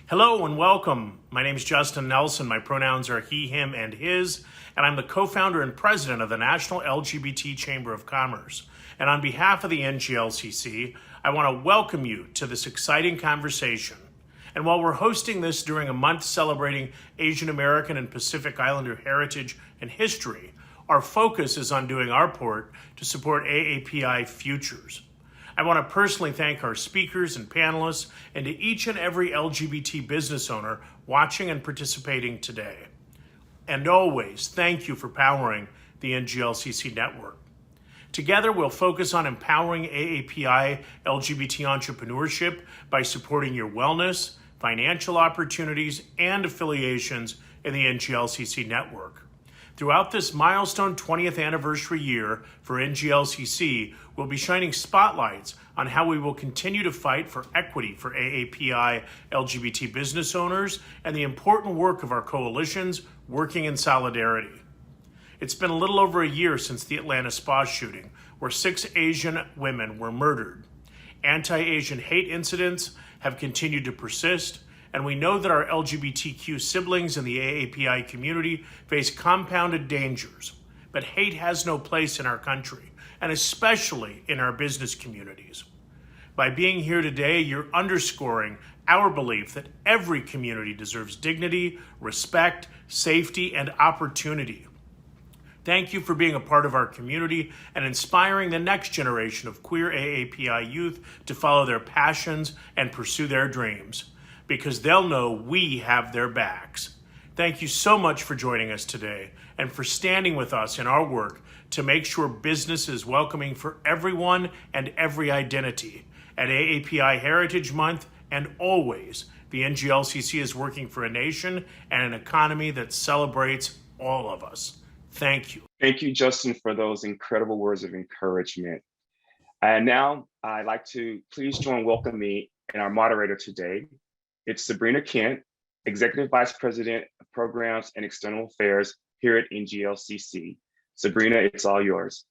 Hello and welcome. My name is Justin Nelson. My pronouns are he, him, and his, and I'm the co-founder and president of the National LGBT Chamber of Commerce. And on behalf of the NGLCC, I want to welcome you to this exciting conversation. And while we're hosting this during a month celebrating Asian American and Pacific Islander heritage and history, our focus is on doing our part to support AAPI futures. I want to personally thank our speakers and panelists and to each and every LGBT business owner watching and participating today. And always, thank you for powering the NGLCC network. Together, we'll focus on empowering AAPI LGBT entrepreneurship by supporting your wellness, financial opportunities, and affiliations in the NGLCC network. Throughout this milestone 20th anniversary year for NGLCC, we'll be shining spotlights on how we will continue to fight for equity for AAPI LGBT business owners and the important work of our coalitions working in solidarity. It's been a little over a year since the Atlanta spa shooting, where 6 Asian women were murdered. Anti-Asian hate incidents have continued to persist, and we know that our LGBTQ siblings in the AAPI community face compounded dangers. But hate has no place in our country, and especially in our business communities. By being here today, you're underscoring our belief that every community deserves dignity, respect, safety, and opportunity. Thank you for being a part of our community and inspiring the next generation of queer AAPI youth to follow their passions and pursue their dreams, because they'll know we have their backs. Thank you so much for joining us today and for standing with us in our work to make sure business is welcoming for everyone and every identity. At AAPI Heritage Month and always, the NGLCC is working for a nation and an economy that celebrates all of us. Thank you. Thank you, Justin, for those incredible words of encouragement. And now I'd like to please join welcome me and our moderator today. It's Sabrina Kent, Executive Vice President of Programs and External Affairs here at NGLCC. Sabrina, it's all yours.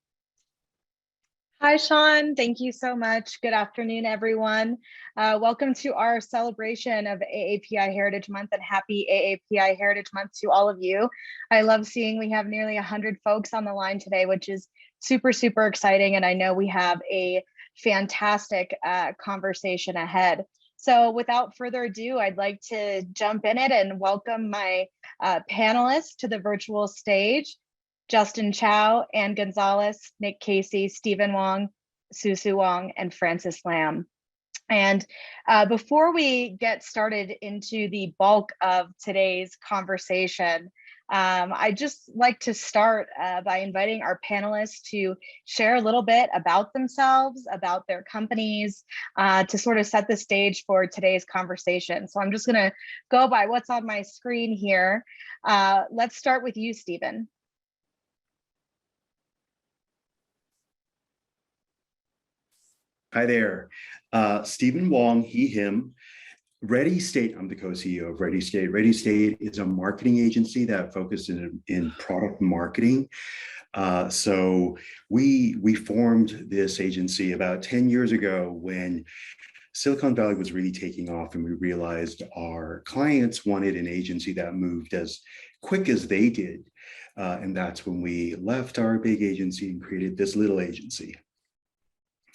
Hi, Sean. Thank you so much. Good afternoon, everyone. Welcome to our celebration of AAPI Heritage Month, and happy AAPI Heritage Month to all of you. I love seeing we have nearly 100 folks on the line today, which is super, super exciting. And I know we have a fantastic conversation ahead. So without further ado, I'd like to jump in it and welcome my panelists to the virtual stage. Justin Chow, Ann Gonzalez, Nick Casey, Stephen Wong, Susu Wong, and Francis Lam. And before we get started into the bulk of today's conversation, I'd just like to start by inviting our panelists to share a little bit about themselves, about their companies, to sort of set the stage for today's conversation. So I'm just going to go by what's on my screen here. Let's start with you, Stephen. Hi there, Stephen Wong, he, him. Ready State, I'm the co-CEO of Ready State. Ready State is a marketing agency that focuses in product marketing. So we formed this agency about 10 years ago when Silicon Valley was really taking off, and we realized our clients wanted an agency that moved as quick as they did. And that's when we left our big agency and created this little agency.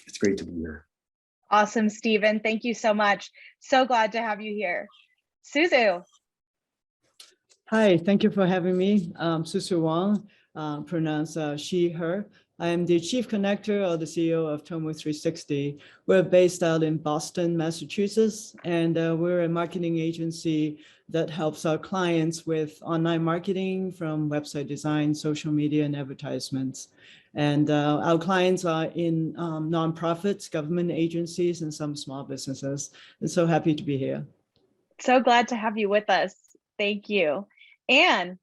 It's great to be here. Awesome, Stephen. Thank you so much. So glad to have you here. Suzu. Hi, thank you for having me. Susu Wang, pronounced she, her. I am the Chief Connector or the CEO of Tomo 360. We're based out in Boston, Massachusetts, and we're a marketing agency that helps our clients with online marketing from website design, social media, and advertisements. And our clients are in nonprofits, government agencies, and some small businesses. I'm so happy to be here. So glad to have you with us. Thank you. Ann.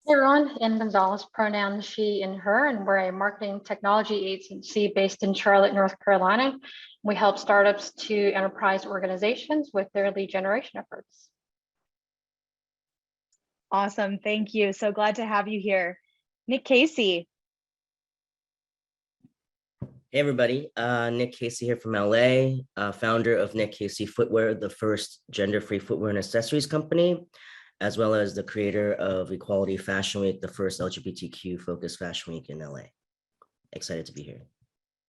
Hey everyone, Ann Gonzalez, pronouns she and her, and we're a marketing technology agency based in Charlotte, North Carolina. We help startups to enterprise organizations with their lead generation efforts. Awesome, thank you. So glad to have you here. Nick Casey. Hey everybody, Nick Casey here from LA, founder of Nick Casey Footwear, the first gender-free footwear and accessories company, as well as the creator of Equality Fashion Week, the first LGBTQ focused fashion week in LA. Excited to be here.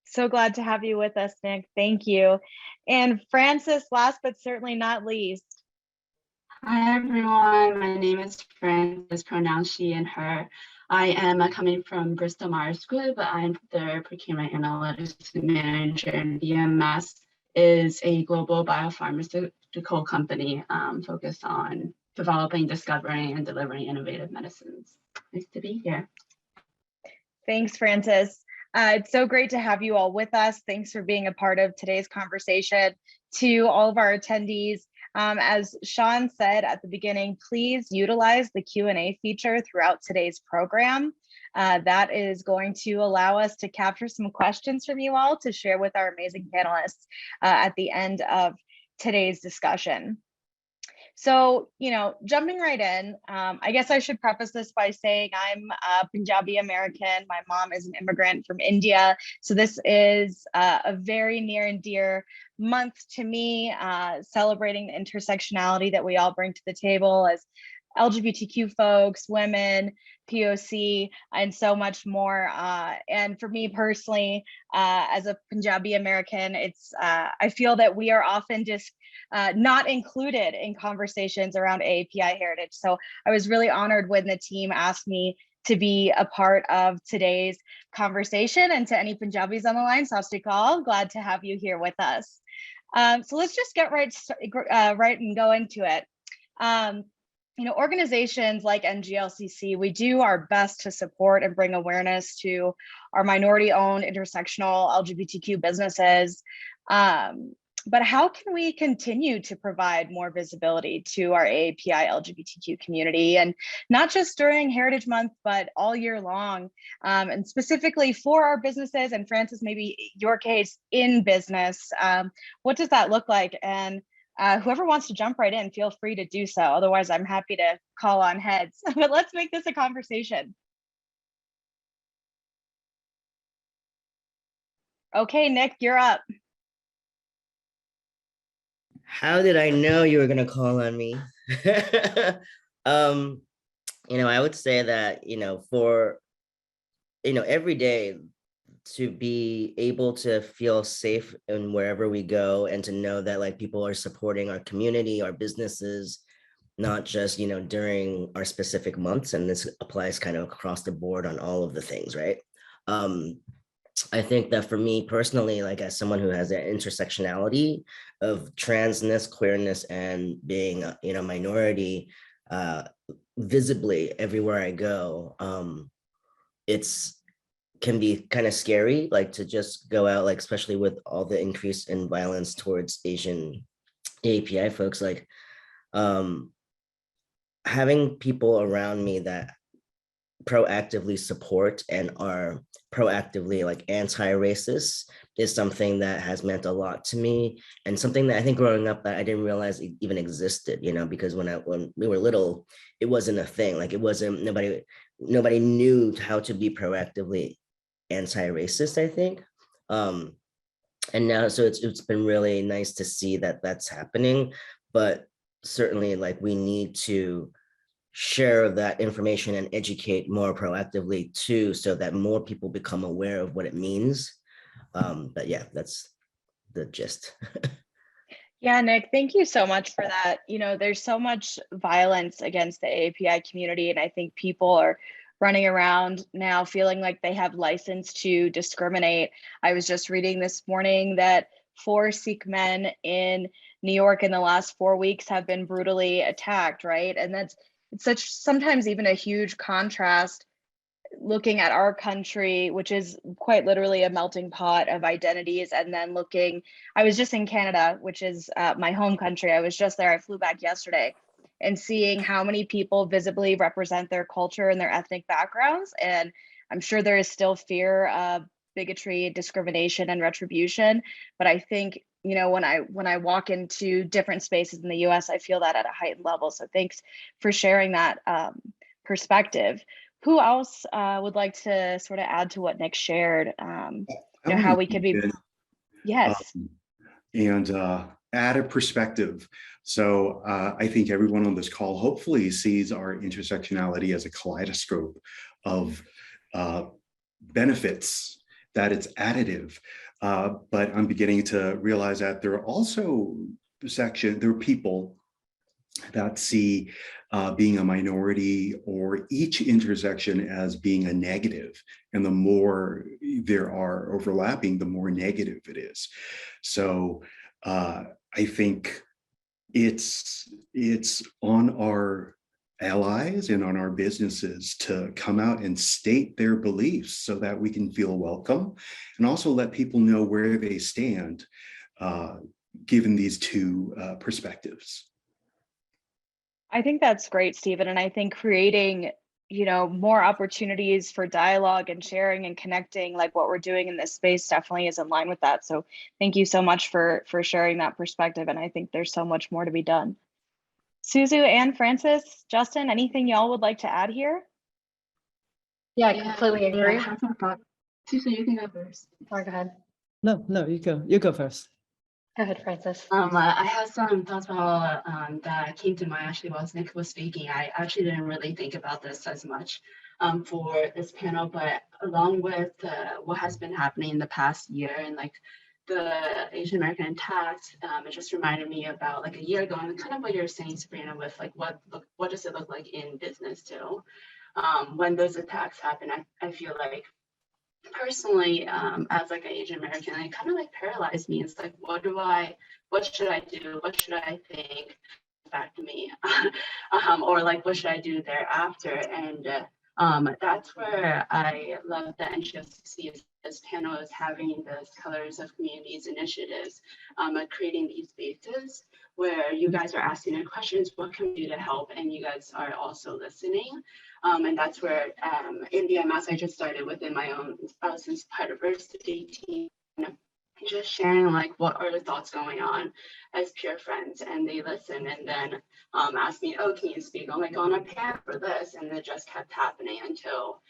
So glad to have you with us, Nick. Thank you. And Frances, last but certainly not least. Hi everyone, my name is Frances, pronouns she and her. I am coming from Bristol Myers Squibb. I'm the procurement analytics manager, and BMS is a global biopharmaceutical company focused on developing, discovering, and delivering innovative medicines. Nice to be here. Thanks, Frances. It's so great to have you all with us. Thanks for being a part of today's conversation. To all of our attendees, as Sean said at the beginning, please utilize the Q&A feature throughout today's program. That is going to allow us to capture some questions from you all to share with our amazing panelists at the end of today's discussion. So, jumping right in, I guess I should preface this by saying I'm Punjabi American. My mom is an immigrant from India. So this is a very near and dear month to me, celebrating the intersectionality that we all bring to the table as LGBTQ folks, women, POC, and so much more. And for me personally, as a Punjabi American, I feel that we are often just not included in conversations around AAPI heritage. So I was really honored when the team asked me to be a part of today's conversation. And to any Punjabis on the line, Sat Sri Akal, glad to have you here with us. So let's just get right and go into it. Organizations like NGLCC, we do our best to support and bring awareness to our minority-owned intersectional LGBTQ businesses. But how can we continue to provide more visibility to our AAPI LGBTQ community, and not just during Heritage Month, but all year long, and specifically for our businesses, and Frances, maybe your case in business, what does that look like? And whoever wants to jump right in, feel free to do so. Otherwise, I'm happy to call on heads, but let's make this a conversation. Okay, Nick, you're up. How did I know you were gonna call on me? I would say that, for, every day to be able to feel safe in wherever we go, and to know that like people are supporting our community, our businesses, not just, during our specific months. And this applies kind of across the board on all of the things, right? I think that for me personally, like as someone who has an intersectionality of transness, queerness, and being, minority, visibly everywhere I go, can be kind of scary, like to just go out, like especially with all the increase in violence towards Asian AAPI folks, like having people around me that proactively support and are proactively like anti-racist is something that has meant a lot to me, and something that I think growing up that I didn't realize it even existed, because when we were little, it wasn't a thing. Like it wasn't, nobody knew how to be proactively anti-racist, I think. And now, so it's been really nice to see that that's happening, but certainly like we need to share that information and educate more proactively too, so that more people become aware of what it means. But yeah, that's the gist. Yeah, Nick, thank you so much for that. There's so much violence against the AAPI community, and I think people are running around now feeling like they have license to discriminate. I was just reading this morning that 4 Sikh men in New York in the last 4 weeks have been brutally attacked, right? And it's sometimes even a huge contrast looking at our country, which is quite literally a melting pot of identities, and then I was just in Canada, which is my home country. I was just there. I flew back yesterday, and seeing how many people visibly represent their culture and their ethnic backgrounds. And I'm sure there is still fear of bigotry, discrimination, and retribution. But I think, when I walk into different spaces in the US, I feel that at a heightened level. So thanks for sharing that perspective. Who else would like to sort of add to what Nick shared? I how want we to could jump be, in, yes. and add a perspective. So I think everyone on this call hopefully sees our intersectionality as a kaleidoscope of benefits, that it's additive. But I'm beginning to realize that there are also there are people that see being a minority or each intersection as being a negative. And the more there are overlapping, the more negative it is. So I think it's on our allies and on our businesses to come out and state their beliefs so that we can feel welcome, and also let people know where they stand given these two perspectives. I think that's great, Stephen. And I think creating, more opportunities for dialogue and sharing and connecting, like what we're doing in this space, definitely is in line with that. So thank you so much for sharing that perspective. And I think there's so much more to be done. Suzu and Francis, Justin, anything y'all would like to add here? Yeah, I completely agree. I have some thoughts. Susan, you can go first. Sorry, go ahead. No, you go first. Go ahead, Francis. I have some thoughts about that came to mind actually while Nick was speaking. I actually didn't really think about this as much for this panel, but along with what has been happening in the past year and like the Asian American attacks, it just reminded me about like a year ago and kind of what you're saying, Sabrina, with like what does it look like in business too? When those attacks happen, I feel like personally, as like an Asian American, it kind of like paralyzed me. It's like, what should I do? What should I think? Back to me, or like, what should I do thereafter? And that's where I love that NGOCC this panel is having this Colors of Communities initiatives, creating these spaces where you guys are asking the questions, what can we do to help? And you guys are also listening. And that's where in BMS, I just started within my own since diversity team, just sharing like what are the thoughts going on as peer friends, and they listen and then ask me, oh, can you speak on like on a panel for this? And it just kept happening until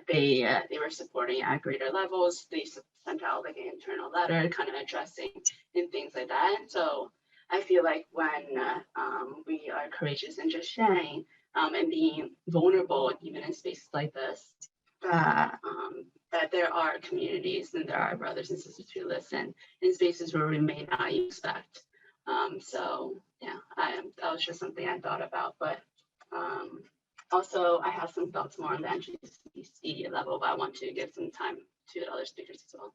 they were supporting at greater levels. They sent out like an internal letter kind of addressing and things like that. And so I feel like when we are courageous and just sharing and being vulnerable, even in spaces like this, that there are communities and there are brothers and sisters who listen in spaces where we may not expect. So yeah, that was just something I thought about. But also I have some thoughts more on the NGCC level, but I want to give some time to the other speakers as well.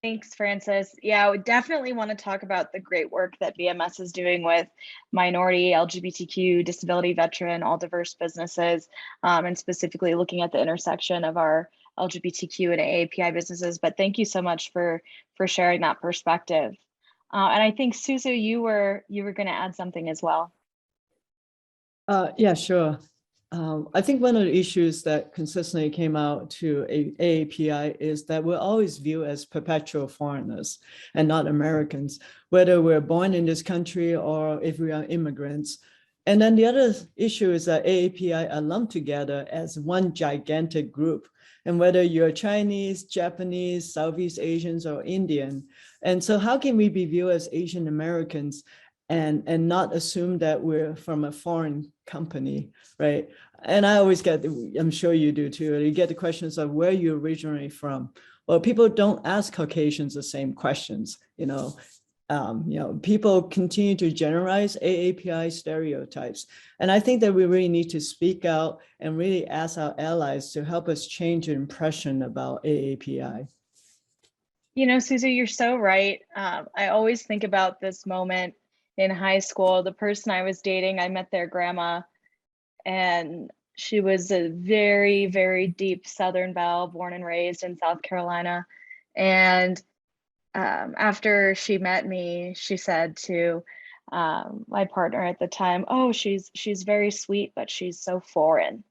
Thanks, Francis. Yeah, I would definitely want to talk about the great work that BMS is doing with minority, LGBTQ, disability, veteran, all diverse businesses, and specifically looking at the intersection of our LGBTQ and AAPI businesses. But thank you so much for sharing that perspective. And I think Suzu, you were going to add something as well. Yeah, sure. I think one of the issues that consistently came out to AAPI is that we're always viewed as perpetual foreigners and not Americans, whether we're born in this country or if we are immigrants. And then the other issue is that AAPI are lumped together as one gigantic group. And whether you're Chinese, Japanese, Southeast Asians, or Indian. And so how can we be viewed as Asian Americans and not assume that we're from a foreign company, right? And I always get, I'm sure you do too, you get the questions of where you're originally from. Well, people don't ask Caucasians the same questions, people continue to generalize AAPI stereotypes. And I think that we really need to speak out and really ask our allies to help us change the impression about AAPI. Suzu, you're so right. I always think about this moment in high school. The person I was dating, I met their grandma, and she was a very, very deep Southern belle, born and raised in South Carolina. And after she met me, she said to my partner at the time, oh, she's very sweet, but she's so foreign.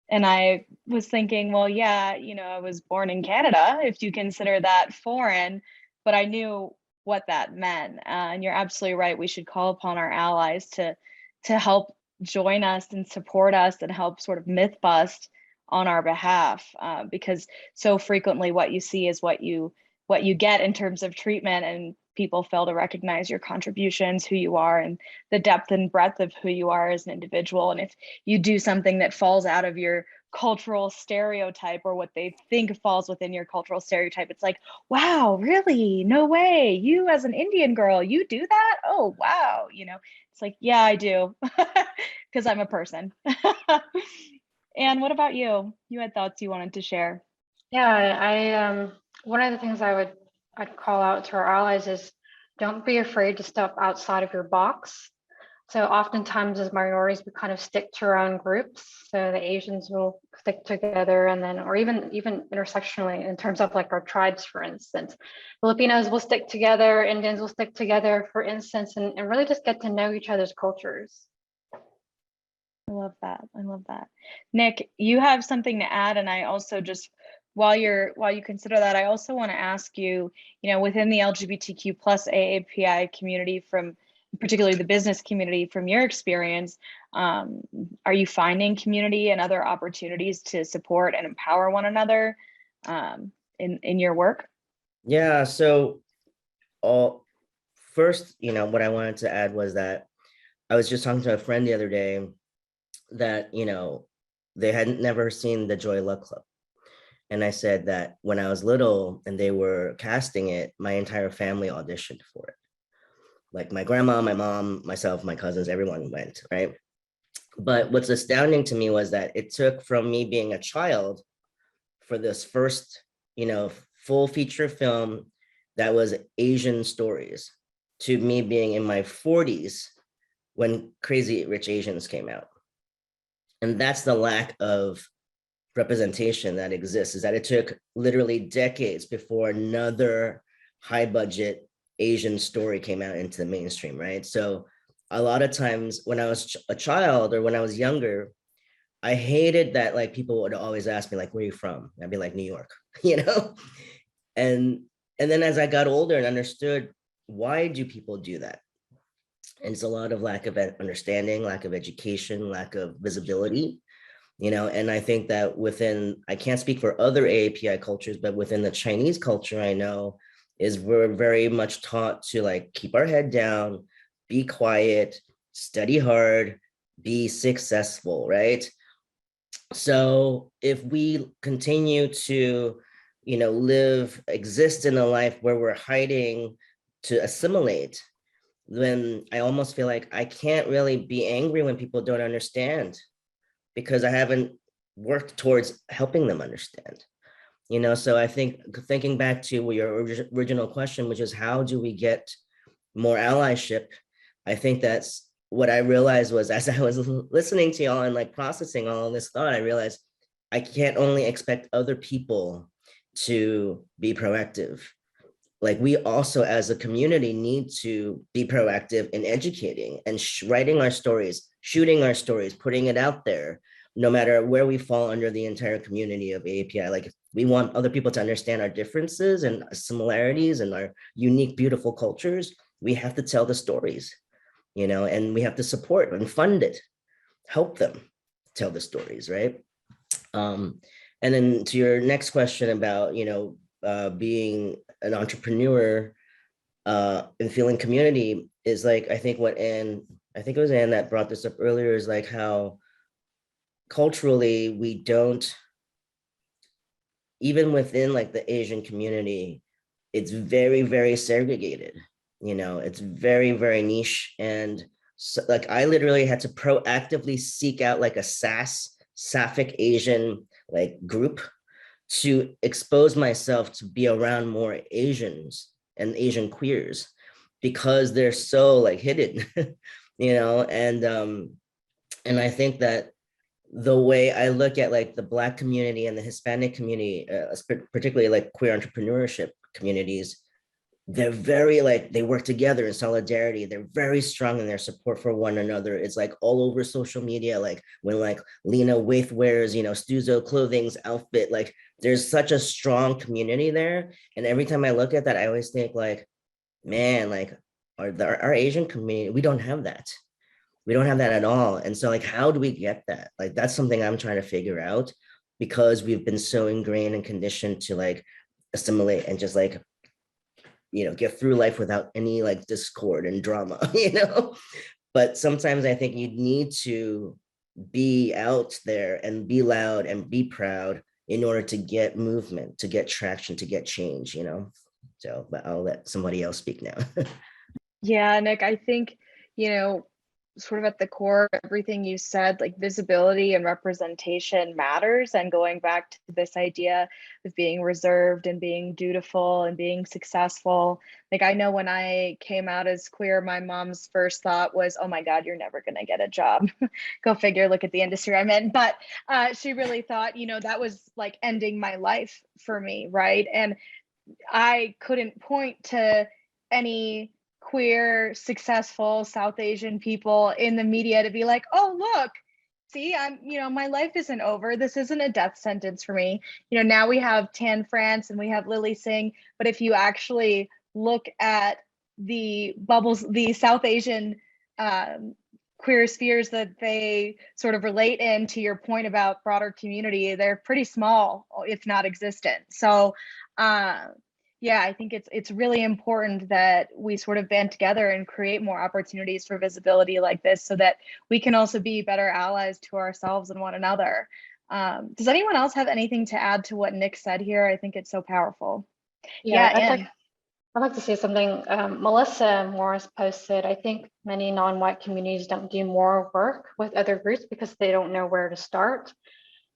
And I was thinking, well, yeah, I was born in Canada, if you consider that foreign, but I knew what that meant. And you're absolutely right. We should call upon our allies to help join us and support us and help sort of myth bust on our behalf, because so frequently what you see is what you get in terms of treatment, and people fail to recognize your contributions, who you are, and the depth and breadth of who you are as an individual. And if you do something that falls out of your cultural stereotype, or what they think falls within your cultural stereotype, it's like, wow, really? No way. You as an Indian girl, you do that? Oh, wow. It's like, yeah, I do, because I'm a person. And what about you? You had thoughts you wanted to share. Yeah, I one of the things I'd call out to our allies is don't be afraid to step outside of your box. So oftentimes as minorities, we kind of stick to our own groups. So the Asians will stick together, and then, or even intersectionally in terms of like our tribes, for instance, Filipinos will stick together, Indians will stick together, for instance, and really just get to know each other's cultures. I love that. I love that. Nick, you have something to add, and I also just, while you consider that, I also want to ask you, within the LGBTQ plus AAPI community, from particularly the business community, from your experience, are you finding community and other opportunities to support and empower one another in your work? Yeah, so first, what I wanted to add was that I was just talking to a friend the other day that, they hadn't never seen the Joy Luck Club. And I said that when I was little and they were casting it, my entire family auditioned for it. Like my grandma, my mom, myself, my cousins, everyone went, right? But what's astounding to me was that it took from me being a child for this first, full feature film that was Asian stories to me being in my 40s when Crazy Rich Asians came out. And that's the lack of representation that exists, is that it took literally decades before another high budget Asian story came out into the mainstream, right? So a lot of times when I was a child or when I was younger, I hated that like people would always ask me like, where are you from? I'd be like, New York, And then as I got older and understood, why do people do that? And it's a lot of lack of understanding, lack of education, lack of visibility, and I think that I can't speak for other AAPI cultures, but within the Chinese culture, I know is we're very much taught to like keep our head down, be quiet, study hard, be successful, right? So if we continue to, exist in a life where we're hiding to assimilate, then I almost feel like I can't really be angry when people don't understand, because I haven't worked towards helping them understand. So I think thinking back to your original question, which is how do we get more allyship? I think that's what I realized was, as I was listening to y'all and like processing all of this thought, I realized I can't only expect other people to be proactive. Like we also as a community need to be proactive in educating and writing our stories, shooting our stories, putting it out there, no matter where we fall under the entire community of AAPI. Like if we want other people to understand our differences and similarities and our unique, beautiful cultures, we have to tell the stories, and we have to support and fund it, help them tell the stories, right? And then to your next question about, being an entrepreneur and feeling community is like, I think it was Anne that brought this up earlier, is like how culturally we don't, even within like the Asian community, it's very, very segregated, it's very, very niche. And so, like, I literally had to proactively seek out like a Sapphic Asian like group to expose myself to be around more Asians and Asian queers, because they're so like hidden, and I think that the way I look at like the Black community and the Hispanic community, particularly like queer entrepreneurship communities, they're very like, they work together in solidarity. They're very strong in their support for one another. It's like all over social media, like when like Lena Waithe wears, Stuzo Clothing's outfit, like there's such a strong community there. And every time I look at that, I always think like, man, like our Asian community, we don't have that. We don't have that at all. And so like, how do we get that? Like, that's something I'm trying to figure out, because we've been so ingrained and conditioned to like assimilate and just like, get through life without any like discord and drama, But sometimes I think you need to be out there and be loud and be proud in order to get movement, to get traction, to get change, So, but I'll let somebody else speak now. Yeah, Nick, I think, sort of at the core of everything you said, like visibility and representation matters. And going back to this idea of being reserved and being dutiful and being successful. Like, I know when I came out as queer, my mom's first thought was, oh my God, you're never going to get a job. Go figure, look at the industry I'm in. But she really thought, that was like ending my life for me, right? And I couldn't point to any queer, successful South Asian people in the media to be like, oh, look, see, my life isn't over. This isn't a death sentence for me. Now we have Tan France and we have Lily Singh. But if you actually look at the bubbles, the South Asian queer spheres that they sort of relate in, to your point about broader community, they're pretty small, if not existent. So yeah, I think it's really important that we sort of band together and create more opportunities for visibility like this, so that we can also be better allies to ourselves and one another. Does anyone else have anything to add to what Nick said here? I think it's so powerful. Yeah, I'd like to say something. Melissa Morris posted, I think many non-white communities don't do more work with other groups because they don't know where to start.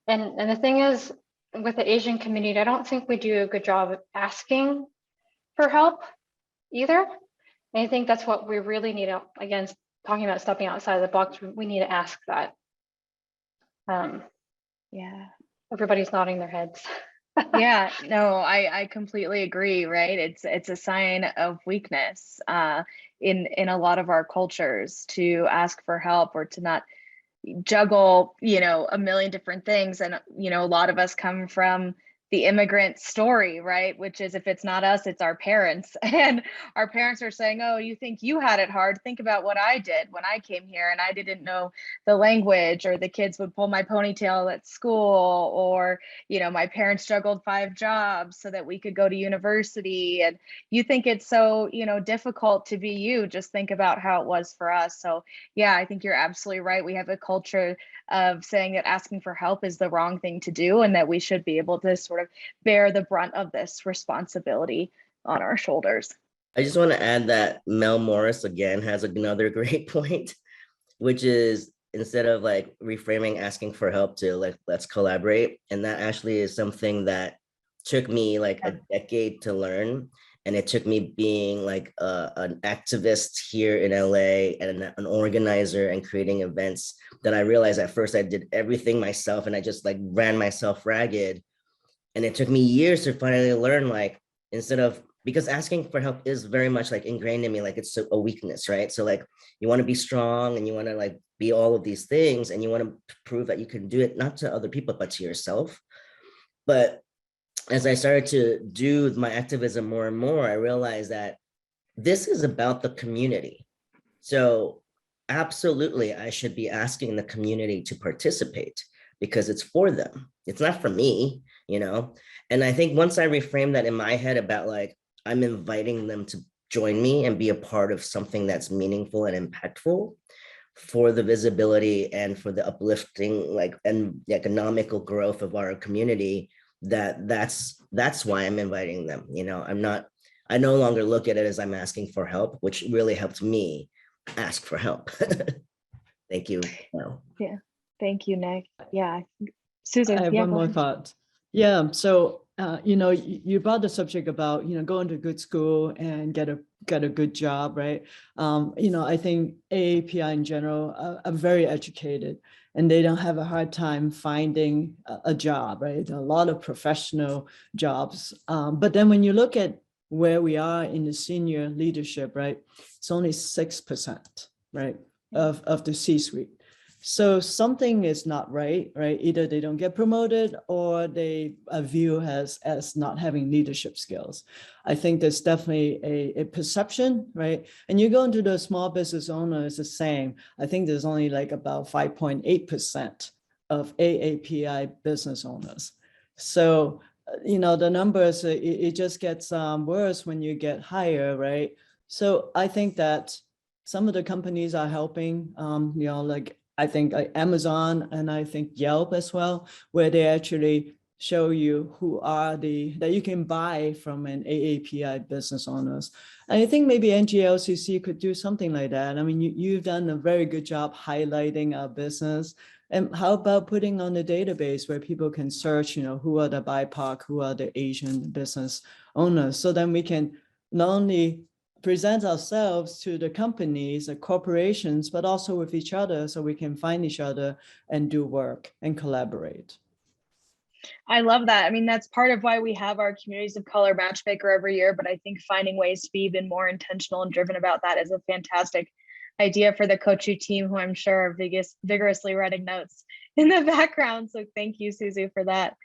And the thing is, with the Asian community, I don't think we do a good job of asking for help either. And I think that's what we really need. Again, talking about stepping outside of the box, we need to ask that. Yeah. Everybody's nodding their heads. Yeah, no, I completely agree, right? It's a sign of weakness in a lot of our cultures to ask for help or to not juggle, a million different things. And, a lot of us come from the immigrant story, right? Which is, if it's not us, it's our parents. And our parents are saying, oh, you think you had it hard? Think about what I did when I came here and I didn't know the language, or the kids would pull my ponytail at school, or, my parents juggled 5 jobs so that we could go to university. And you think it's so, difficult to be you. Just think about how it was for us. So yeah, I think you're absolutely right. We have a culture of saying that asking for help is the wrong thing to do, and that we should be able to sort of bear the brunt of this responsibility on our shoulders. I just want to add that Mel Morris again has another great point, which is, instead of like reframing asking for help to like, let's collaborate. And that actually is something that took me like a decade to learn. And it took me being like an activist here in LA and an organizer and creating events, that I realized at first I did everything myself and I just like ran myself ragged. And it took me years to finally learn, like, instead of, because asking for help is very much like ingrained in me, like it's a weakness, right? So like, you want to be strong and you want to like be all of these things, and you want to prove that you can do it, not to other people, but to yourself. But as I started to do my activism more and more, I realized that this is about the community. So absolutely, I should be asking the community to participate because it's for them. It's not for me, And I think once I reframe that in my head about like, I'm inviting them to join me and be a part of something that's meaningful and impactful for the visibility and for the uplifting, like, and the economical growth of our community, that's why I'm inviting them. I no longer look at it as I'm asking for help, which really helped me ask for help. Thank you. Yeah, thank you, Nick. Yeah, Susan. I have one more thought. Yeah, so you brought the subject about going to good school and get a good job, right? I think AAPI in general are very educated, and they don't have a hard time finding a job, right? A lot of professional jobs, but then when you look at where we are in the senior leadership, right, it's only 6%, right, of the C-suite. So something is not right? Either they don't get promoted, or they are viewed as not having leadership skills. I think there's definitely a perception, right? And you go into the small business owner, it's the same. I think there's only like about 5.8% of AAPI business owners. So, the numbers, it just gets worse when you get higher, right? So I think that some of the companies are helping, like I think Amazon and I think Yelp as well, where they actually show you who are that you can buy from an AAPI business owners. And I think maybe NGLCC could do something like that. I mean, you've done a very good job highlighting our business. And how about putting on the database where people can search, who are the BIPOC, who are the Asian business owners? So then we can not only present ourselves to the companies, the corporations, but also with each other so we can find each other and do work and collaborate. I love that. I mean, that's part of why we have our Communities of Color Matchmaker every year, but I think finding ways to be even more intentional and driven about that is a fantastic idea for the Kochu team, who I'm sure are vigorously writing notes in the background. So thank you, Suzu, for that.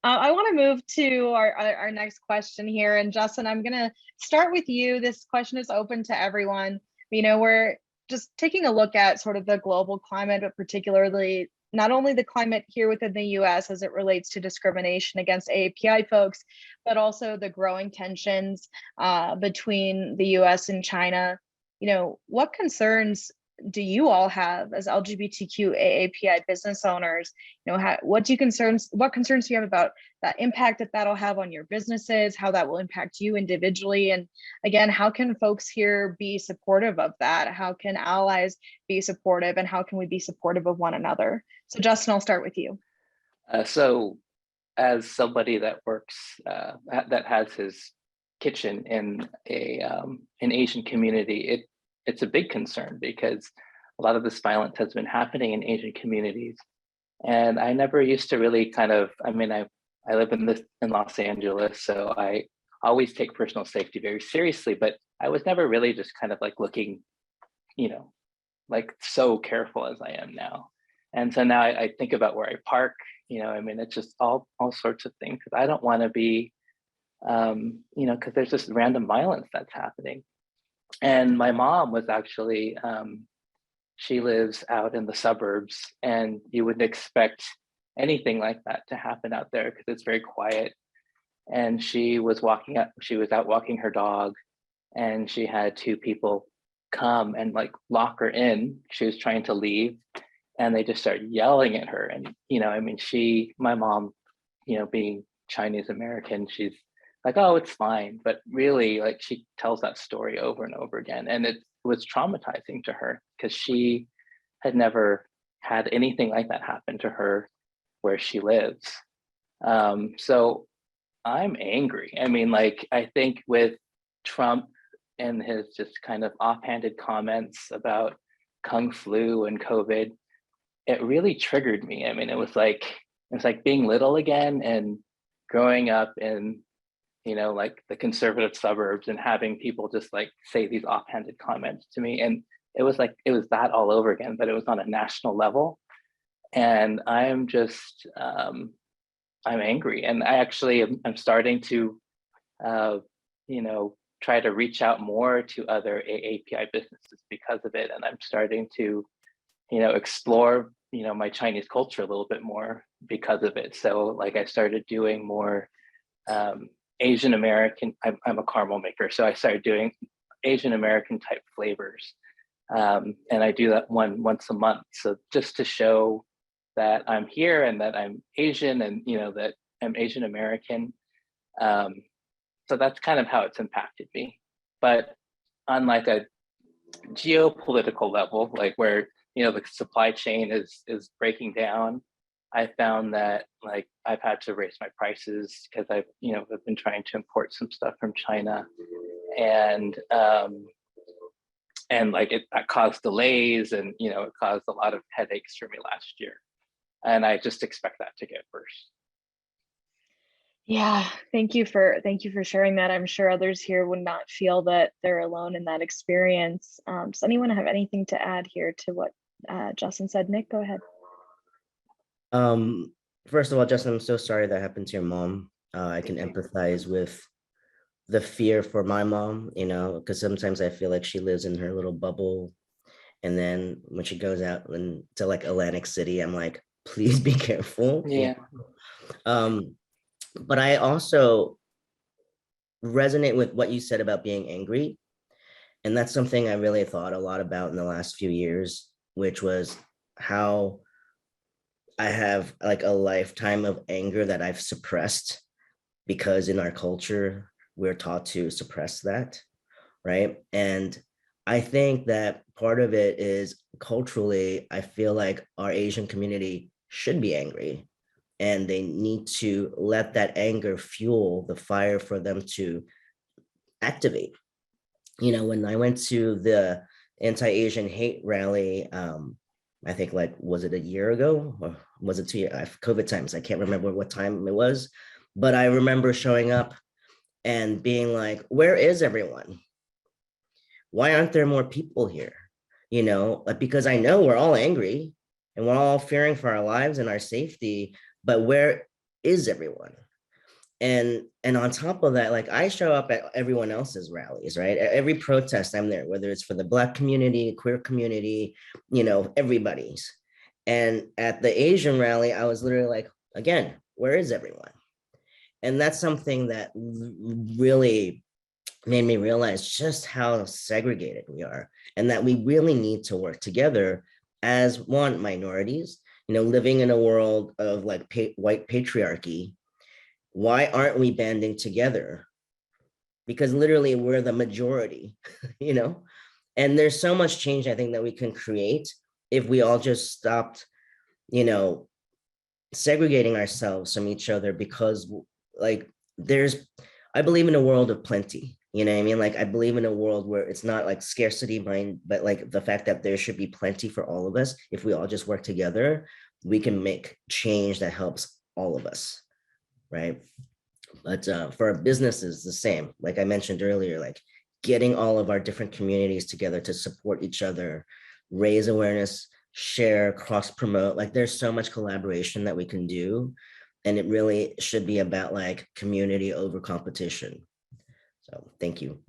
I want to move to our next question here. And Justin, I'm going to start with you. This question is open to everyone. We're just taking a look at sort of the global climate, but particularly not only the climate here within the US as it relates to discrimination against AAPI folks, but also the growing tensions between the US and China. What concerns do you all have as LGBTQ AAPI business owners? What concerns do you have about that impact that'll have on your businesses, how that will impact you individually? And again, how can folks here be supportive of that? How can allies be supportive, and how can we be supportive of one another? So Justin, I'll start with you. So as somebody that works, that has his kitchen in an Asian community, it's a big concern because a lot of this violence has been happening in Asian communities. And I never used to really I live in Los Angeles, so I always take personal safety very seriously, but I was never really just kind of like looking, like so careful as I am now. And so now I think about where I park, it's just all sorts of things. I don't want to be, because there's just random violence that's happening. And my mom was actually, she lives out in the suburbs, and you wouldn't expect anything like that to happen out there because it's very quiet. And she was out walking her dog, and she had two people come and like lock her in. She was trying to leave, and they just started yelling at her. And, my mom, being Chinese American, she's like, oh, it's fine. But really, like, she tells that story over and over again. And it was traumatizing to her because she had never had anything like that happen to her where she lives. So I'm angry. I think with Trump and his just kind of offhanded comments about Kung flu and COVID, it really triggered me. It was like being little again and growing up in, like the conservative suburbs and having people just like say these offhanded comments to me. And it was that all over again, but it was on a national level. And I'm just, I'm angry. And I'm starting to, try to reach out more to other AAPI businesses because of it. And I'm starting to, explore, my Chinese culture a little bit more because of it. So like I started doing more Asian American, I'm a caramel maker. So I started doing Asian American type flavors. And I do that once a month. So just to show that I'm here and that I'm Asian and, that I'm Asian American. So that's kind of how it's impacted me. But on like a geopolitical level, like where, the supply chain is breaking down, I found that like I've had to raise my prices because I've been trying to import some stuff from China, and like that caused delays, and it caused a lot of headaches for me last year, and I just expect that to get worse. Yeah, thank you for sharing that. I'm sure others here would not feel that they're alone in that experience. Does anyone have anything to add here to what Justin said? Nick, go ahead. First of all, Justin, I'm so sorry that happened to your mom. I can empathize with the fear for my mom, because sometimes I feel like she lives in her little bubble. And then when she goes out to like Atlantic City, I'm like, please be careful. Yeah. But I also resonate with what you said about being angry. And that's something I really thought a lot about in the last few years, which was how I have like a lifetime of anger that I've suppressed, because in our culture, we're taught to suppress that, right? And I think that part of it is culturally, I feel like our Asian community should be angry, and they need to let that anger fuel the fire for them to activate. You know, when I went to the anti-Asian hate rally, I think like, was it a year ago or was it 2 years? COVID times, I can't remember what time it was, but I remember showing up and being like, where is everyone? Why aren't there more people here? You know, like, because I know we're all angry and we're all fearing for our lives and our safety, but where is everyone? And on top of that, like, I show up at everyone else's rallies, right? At every protest I'm there, whether it's for the Black community, queer community, you know, everybody's. And at the Asian rally, I was literally like, again, where is everyone? And that's something that really made me realize just how segregated we are, and that we really need to work together as one, minorities, you know, living in a world of like white patriarchy. Why aren't we banding together? Because literally we're the majority, you know? And there's so much change I think that we can create if we all just stopped, you know, segregating ourselves from each other, because like I believe in a world of plenty, you know what I mean? Like, I believe in a world where it's not like scarcity mind, but like the fact that there should be plenty for all of us. If we all just work together, we can make change that helps all of us, right? But for our businesses, the same. Like I mentioned earlier, like getting all of our different communities together to support each other, raise awareness, share, cross promote. Like, there's so much collaboration that we can do. And it really should be about like community over competition. So thank you.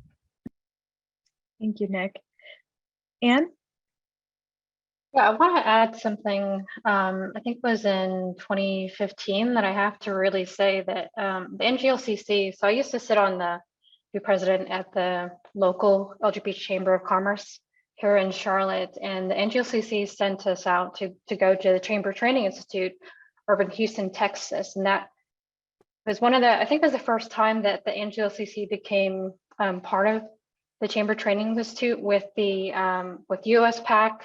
Thank you, Nick. Anne? Yeah, I want to add something. I think it was in 2015 that I have to really say that the NGLCC, so I used to sit on be president at the local LGBT Chamber of Commerce here in Charlotte, and the NGLCC sent us out to go to the Chamber Training Institute over in Houston, Texas. And that was I think it was the first time that the NGLCC became part of the Chamber Training Institute with USPAC,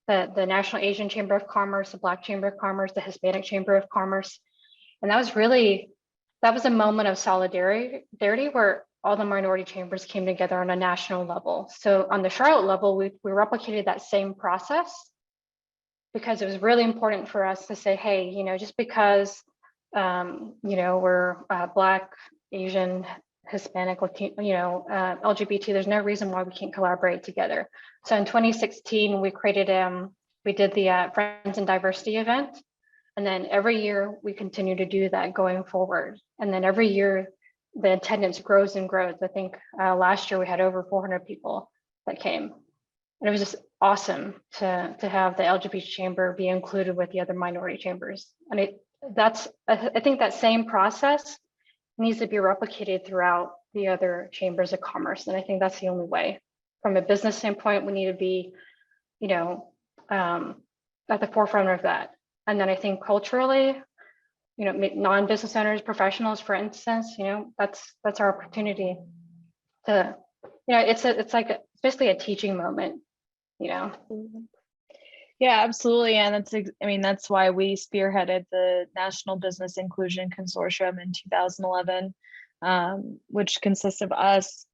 the National Asian Chamber of Commerce, the Black Chamber of Commerce, the Hispanic Chamber of Commerce. And that was a moment of solidarity where all the minority chambers came together on a national level. So on the Charlotte level, we replicated that same process, because it was really important for us to say, hey, you know, just because, you know, we're Black, Asian, Hispanic, you know, LGBT, there's no reason why we can't collaborate together. So in 2016, we did the Friends in Diversity event. And then every year we continue to do that going forward. And then every year the attendance grows and grows. I think last year we had over 400 people that came. And it was just awesome to have the LGBT chamber be included with the other minority chambers. And I think that same process needs to be replicated throughout the other chambers of commerce. And I think that's the only way. From a business standpoint, we need to be, you know, at the forefront of that. And then I think culturally, you know, non-business owners, professionals, for instance, you know, that's our opportunity to, you know, it's like basically a teaching moment, you know. Yeah, absolutely. And that's why we spearheaded the National Business Inclusion Consortium in 2011, which consists of us,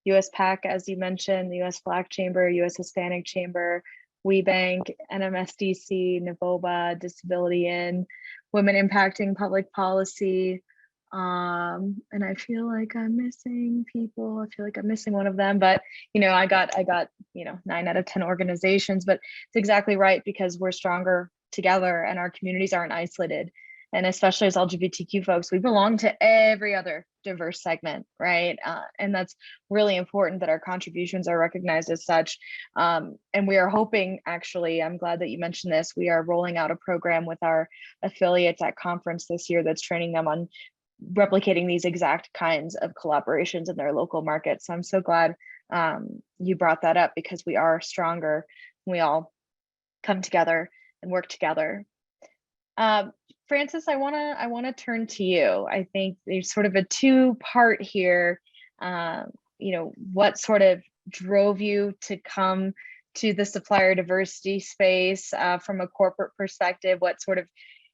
USPAC, as you mentioned, the US Black Chamber, US Hispanic Chamber, WeBank, NMSDC, NAVOBA, Disability In, Women Impacting Public Policy. And I feel like I'm missing people. I feel like I'm missing one of them, but you know, I got, you know, 9 out of 10 organizations, but it's exactly right, because we're stronger together and our communities aren't isolated. and especially as LGBTQ folks, we belong to every other diverse segment, right? And that's really important that our contributions are recognized as such. And we are hoping, actually, I'm glad that you mentioned this, we are rolling out a program with our affiliates at conference this year that's training them on replicating these exact kinds of collaborations in their local markets. So I'm so glad you brought that up, because we are stronger when we all come together and work together. Francis, I wanna turn to you. I think there's sort of a two-part here. What sort of drove you to come to the supplier diversity space from a corporate perspective? What sort of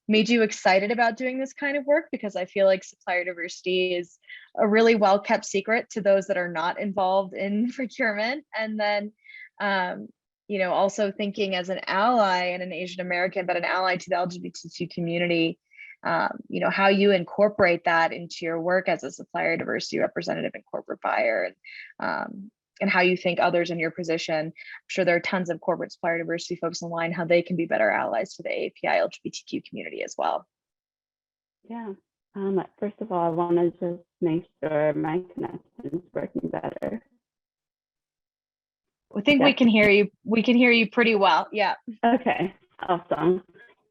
made you excited about doing this kind of work? Because I feel like supplier diversity is a really well-kept secret to those that are not involved in procurement. And then also thinking as an ally and an Asian American, but an ally to the LGBTQ community, how you incorporate that into your work as a supplier diversity representative and corporate buyer, and how you think others in your position, I'm sure there are tons of corporate supplier diversity folks online, how they can be better allies to the AAPI LGBTQ community as well. Yeah. First of all, I want to just make sure my connection is working better. I think we can hear you. We can hear you pretty well. Yeah. Okay, awesome.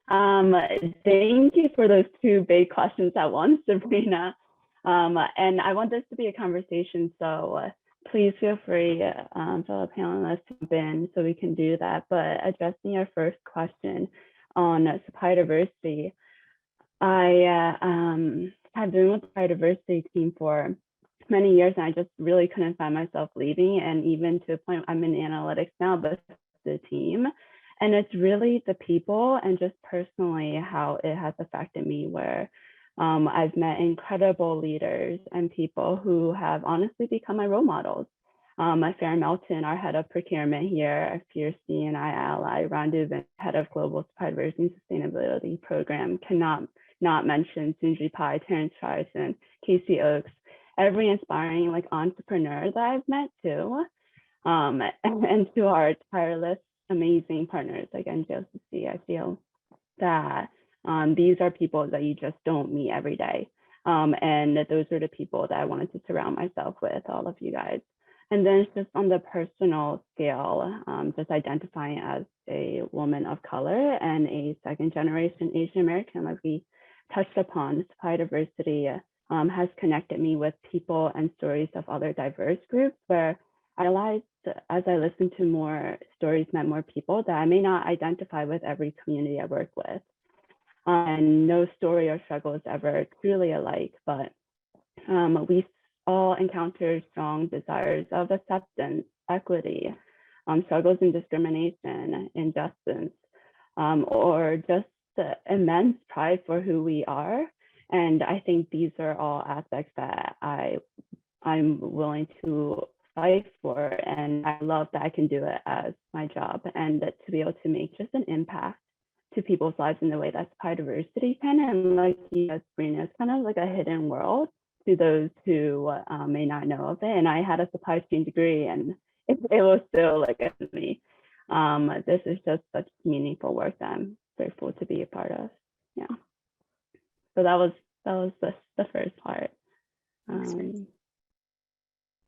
Thank you for those two big questions at once, Sabrina. And I want this to be a conversation, so please feel free, fellow panelists, to jump in so we can do that. But addressing your first question on supplier diversity, I have been with the supplier diversity team for many years, and I just really couldn't find myself leaving. And even to a point, I'm in analytics now, but the team. And it's really the people and just personally how it has affected me, where I've met incredible leaders and people who have honestly become my role models. Farron Melton, our head of procurement here, a fierce D&I ally, Ron Dubin, head of global supplier diversity and sustainability program, cannot not mention Sunji Pai, Terrence Tryson, Casey Oakes, every inspiring entrepreneur that I've met too, and to our tireless, amazing partners like NGLCC. I feel that these are people that you just don't meet every day. And those are the people that I wanted to surround myself with, all of you guys. And then just on the personal scale, just identifying as a woman of color and a second generation Asian American, like we touched upon, supplier diversity has connected me with people and stories of other diverse groups, where I realized as I listened to more stories, met more people, that I may not identify with every community I work with. And no story or struggle is ever truly alike, but we all encounter strong desires of acceptance, equity, struggles in discrimination, injustice, or just immense pride for who we are. And I think these are all aspects that I'm willing to fight for, and I love that I can do it as my job, and that to be able to make just an impact to people's lives in the way that supplier diversity can. And like you said, Sabrina, it's kind of like a hidden world to those who may not know of it. And I had a supply chain degree, and it was still like a me. This is just such meaningful work that I'm grateful to be a part of. Yeah. So that was the first part.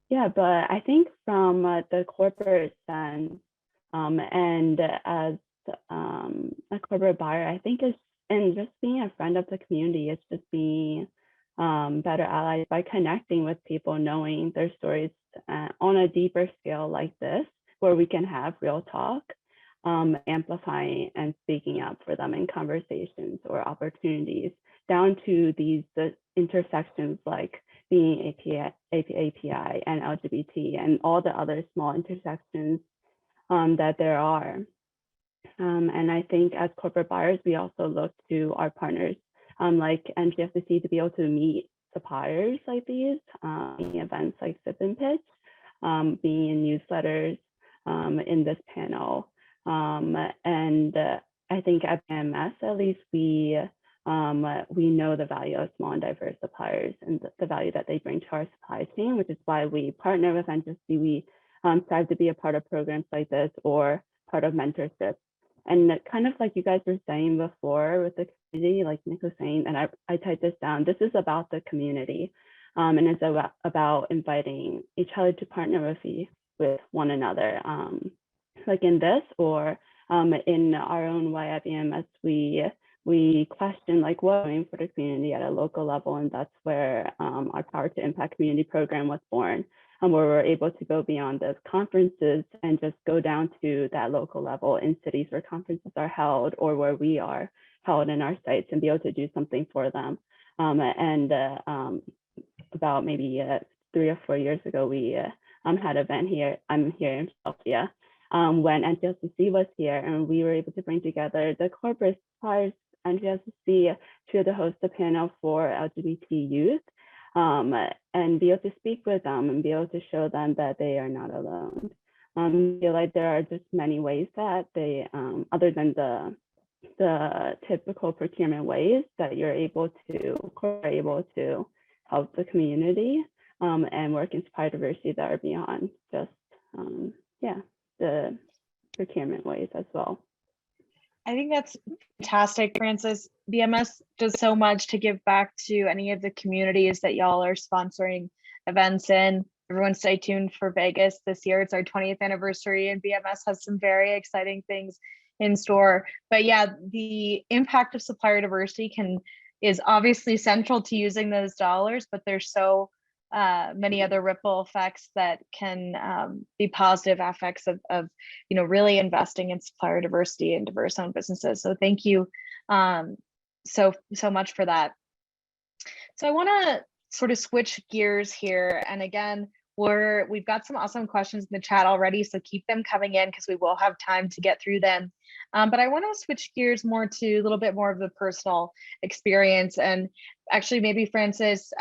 Yeah, but I think from the corporate sense, and as a corporate buyer, I think and just being a friend of the community, it's just being better allies by connecting with people, knowing their stories on a deeper scale like this, where we can have real talk, amplifying and speaking up for them in conversations or opportunities, down to these intersections like being API and LGBT and all the other small intersections that there are. And I think as corporate buyers, we also look to our partners like NGFCC to be able to meet suppliers like these, events like Sip and Pitch, being in newsletters, in this panel. And I think at BMS, at least, we know the value of small and diverse suppliers and the value that they bring to our supply chain, which is why we partner with NGFCC. We strive to be a part of programs like this or part of mentorship And kind of like you guys were saying before with the community, like Nick was saying, and I typed this down, this is about the community. And it's about inviting each other to partner with one another. Like in this, or in our own YFEMS, we question like what we're doing for the community at a local level, and that's where our Power to Impact community program was born, where we're able to go beyond those conferences and just go down to that local level in cities where conferences are held or where we are held in our sites and be able to do something for them. About maybe 3 or 4 years ago, we had an event here. I'm here in Philadelphia when NGLCC was here, and we were able to bring together the corporate suppliers, NGLCC, to host a panel for LGBT youth and be able to speak with them and be able to show them that they are not alone. I feel like there are just many ways that they, other than the typical procurement ways, that you're able to help the community and work inspire diversity that are beyond just the procurement ways as well. I think that's fantastic, Francis. BMS does so much to give back to any of the communities that y'all are sponsoring events in. Everyone stay tuned for Vegas this year. It's our 20th anniversary, and BMS has some very exciting things in store. But yeah, the impact of supplier diversity is obviously central to using those dollars, but there's so many other ripple effects that can be positive effects of really investing in supplier diversity and diverse owned businesses. So thank you so much for that. So I want to sort of switch gears here, and again, we've got some awesome questions in the chat already, so keep them coming in because we will have time to get through them. But I want to switch gears more to a little bit more of the personal experience, and actually maybe Francis,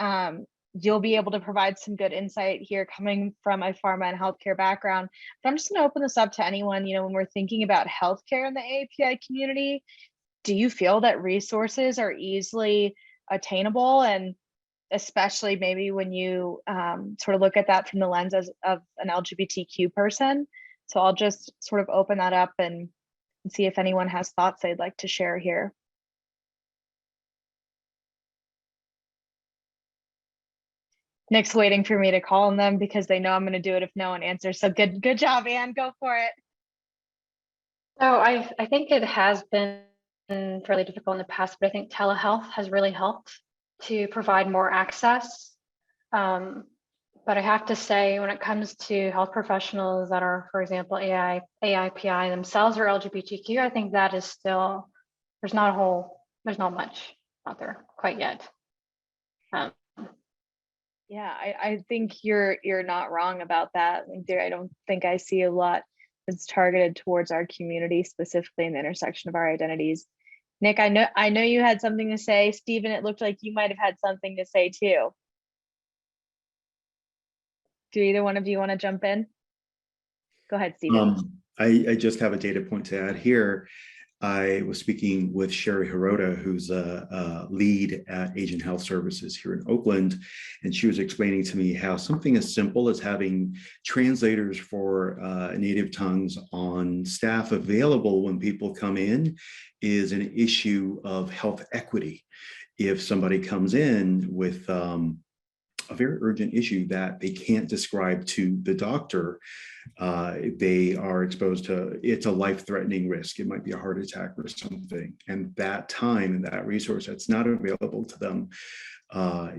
you'll be able to provide some good insight here coming from a pharma and healthcare background. But I'm just going to open this up to anyone, when we're thinking about healthcare in the AAPI community, do you feel that resources are easily attainable? And especially maybe when you sort of look at that from the lens of an LGBTQ person. So I'll just sort of open that up and see if anyone has thoughts they'd like to share here. Nick's waiting for me to call on them because they know I'm going to do it if no one answers. So good job, Anne. Go for it. So I think it has been fairly difficult in the past, but I think telehealth has really helped to provide more access. But I have to say, when it comes to health professionals that are, for example, AAPI themselves or LGBTQ, I think that is still, there's not much out there quite yet. Yeah, I think you're not wrong about that. I don't think I see a lot that's targeted towards our community, specifically in the intersection of our identities. Nick, I know you had something to say. Stephen, it looked like you might have had something to say too. Do either one of you want to jump in? Go ahead, Stephen. I just have a data point to add here. I was speaking with Sherry Hirota, who's a lead at Agent Health Services here in Oakland, and she was explaining to me how something as simple as having translators for native tongues on staff available when people come in is an issue of health equity. If somebody comes in with a very urgent issue that they can't describe to the doctor, they are exposed to, it's a life-threatening risk. It might be a heart attack or something. And that time and that resource that's not available to them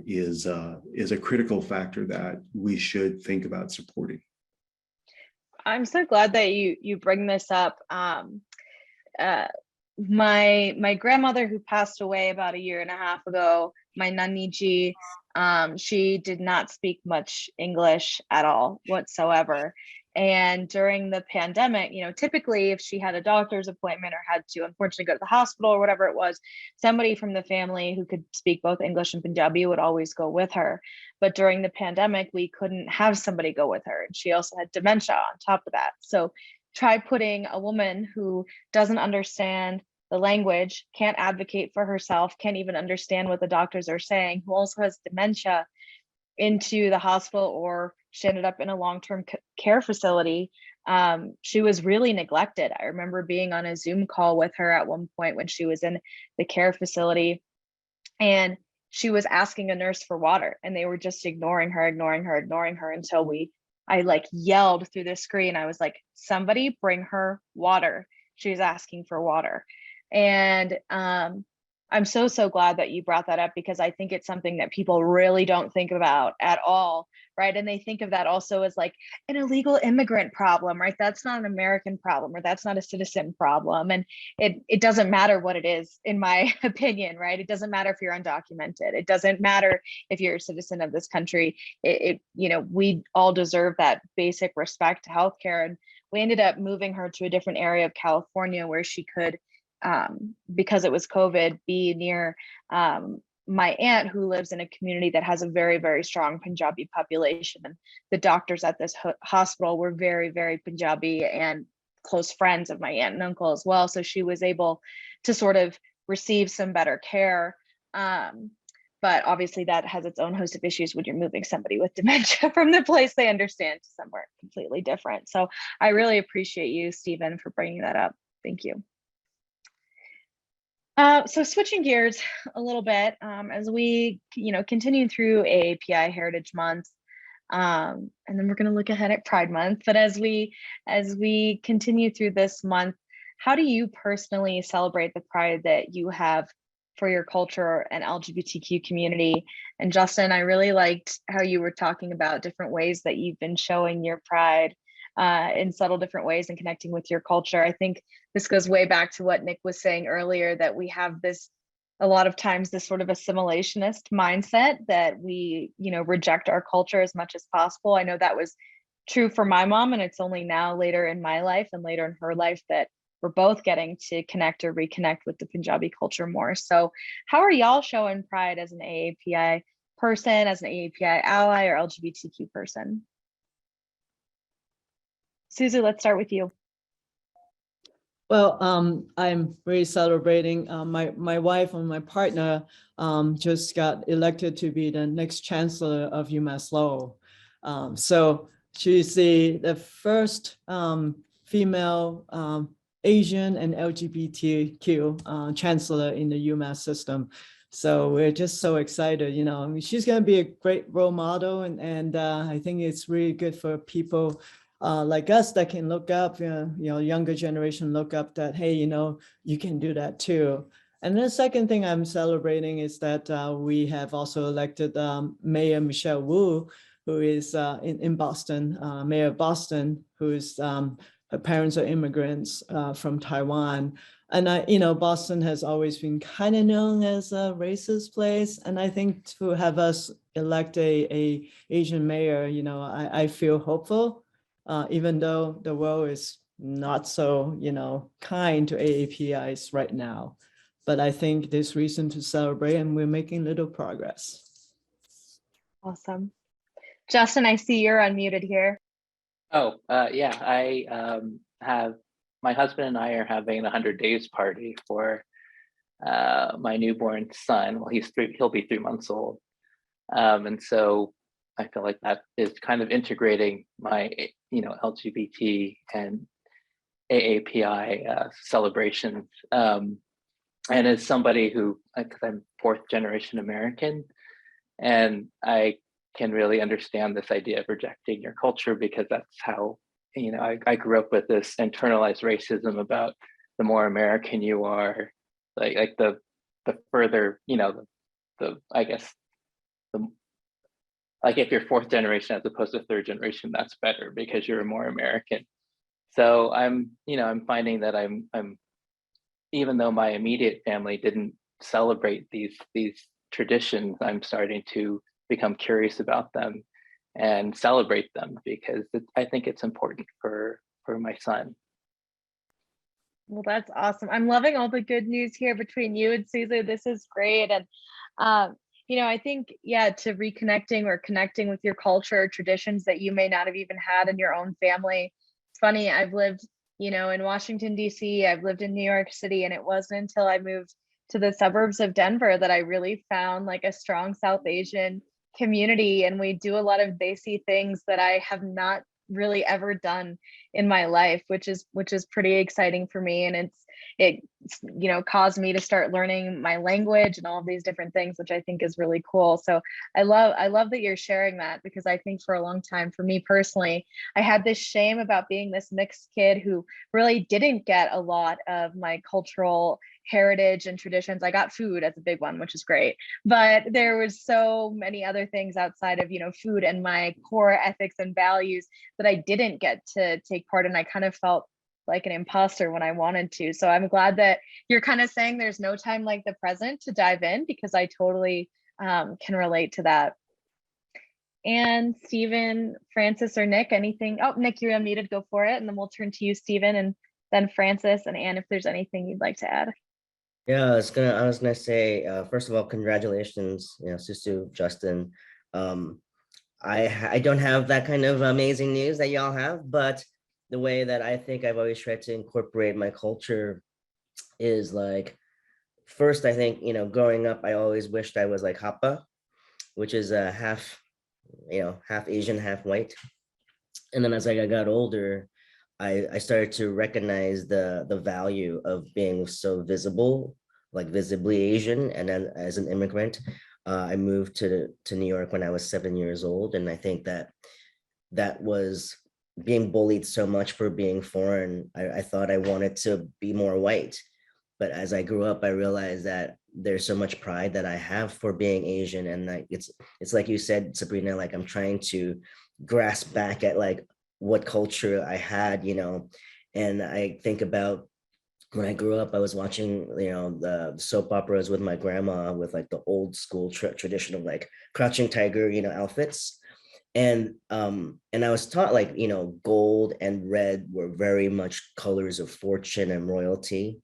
is a critical factor that we should think about supporting. I'm so glad that you bring this up. My grandmother, who passed away about 1.5 years ago, my Naniji, she did not speak much English at all whatsoever. And during the pandemic, typically if she had a doctor's appointment or had to unfortunately go to the hospital or whatever it was, somebody from the family who could speak both English and Punjabi would always go with her. But during the pandemic, we couldn't have somebody go with her. And she also had dementia on top of that. So try putting a woman who doesn't understand the language, can't advocate for herself, can't even understand what the doctors are saying, who also has dementia, into the hospital, or she ended up in a long-term care facility. she was really neglected. I remember being on a Zoom call with her at one point when she was in the care facility, and she was asking a nurse for water, and they were just ignoring her until I like yelled through the screen. I was like, somebody bring her water. She was asking for water. And I'm so glad that you brought that up, because I think it's something that people really don't think about at all, right? And they think of that also as like an illegal immigrant problem, right? That's not an American problem, or that's not a citizen problem. And it doesn't matter what it is, in my opinion, right? It doesn't matter if you're undocumented. It doesn't matter if you're a citizen of this country. We all deserve that basic respect to healthcare. And we ended up moving her to a different area of California where she could, because it was COVID, be near my aunt, who lives in a community that has a very, very strong Punjabi population. And the doctors at this hospital were very, very Punjabi and close friends of my aunt and uncle as well. So she was able to sort of receive some better care. But obviously that has its own host of issues when you're moving somebody with dementia from the place they understand to somewhere completely different. So I really appreciate you, Stephen, for bringing that up. Thank you. So switching gears a little bit, as we continue through AAPI Heritage Month, and then we're going to look ahead at Pride Month. But as we continue through this month, how do you personally celebrate the pride that you have for your culture and LGBTQ community? And Justin, I really liked how you were talking about different ways that you've been showing your pride in subtle different ways and connecting with your culture. I think this goes way back to what Nick was saying earlier, that we have this, a lot of times, this sort of assimilationist mindset that we, reject our culture as much as possible. I know that was true for my mom, and it's only now later in my life and later in her life that we're both getting to connect or reconnect with the Punjabi culture more. So how are y'all showing pride as an AAPI person, as an AAPI ally or LGBTQ person? Susie, let's start with you. Well, I'm really celebrating. My wife and my partner just got elected to be the next chancellor of UMass Lowell. So she's the first female Asian and LGBTQ chancellor in the UMass system. So we're just so excited. I mean, she's going to be a great role model, and I think it's really good for people like us that can look up, younger generation look up that, hey, you can do that too. And then the second thing I'm celebrating is that we have also elected Mayor Michelle Wu, who is in Boston, Mayor of Boston, who's her parents are immigrants from Taiwan. And Boston has always been kind of known as a racist place. And I think to have us elect a Asian mayor, I feel hopeful. Even though the world is not so, kind to AAPIs right now. But I think there's reason to celebrate, and we're making little progress. Awesome. Justin, I see you're unmuted here. Oh, yeah, I have, my husband and I are having a 100 days party for my newborn son. Well, he'll be 3 months old. And so I feel like that is kind of integrating my, LGBT and AAPI celebrations. And as somebody who, because I'm 4th generation American, and I can really understand this idea of rejecting your culture, because that's how, I grew up with this internalized racism about the more American you are, like the further, I guess, like if you're 4th generation as opposed to 3rd generation, that's better because you're more American. So I'm finding that I'm even though my immediate family didn't celebrate these traditions, I'm starting to become curious about them and celebrate them, because I think it's important for my son. Well, that's awesome. I'm loving all the good news here between you and Susie. This is great. And I think, to reconnecting or connecting with your culture, traditions that you may not have even had in your own family. It's funny, I've lived, in Washington, D.C., I've lived in New York City, and it wasn't until I moved to the suburbs of Denver that I really found like a strong South Asian community. And we do a lot of Desi things that I have not really ever done in my life, which is pretty exciting for me. And it caused me to start learning my language and all of these different things, which I think is really cool. So I love that you're sharing that, because I think for a long time, for me personally, I had this shame about being this mixed kid who really didn't get a lot of my cultural heritage and traditions. I got food as a big one, which is great, but there was so many other things outside of food and my core ethics and values that I didn't get to take part in. I kind of felt like an imposter when I wanted to. So I'm glad that you're kind of saying there's no time like the present to dive in, because I totally can relate to that. And Stephen, Francis, or Nick, anything? Oh, Nick, you're unmuted, go for it. And then we'll turn to you, Stephen, and then Francis and Anne, if there's anything you'd like to add. Yeah, I was gonna say, first of all, congratulations, Susu, Justin. I don't have that kind of amazing news that y'all have, but the way that I think I've always tried to incorporate my culture is like, first, I think, growing up, I always wished I was like Hapa, which is half Asian, half white. And then as I got older, I started to recognize the value of being so visible, like visibly Asian. And then as an immigrant, I moved to New York when I was 7 years old. And I think that was being bullied so much for being foreign. I thought I wanted to be more white. But as I grew up, I realized that there's so much pride that I have for being Asian. And like it's like you said, Sabrina, like I'm trying to grasp back at like what culture I had, and I think about when I grew up, I was watching, the soap operas with my grandma with like the old school traditional like Crouching Tiger, outfits. And I was taught like, gold and red were very much colors of fortune and royalty.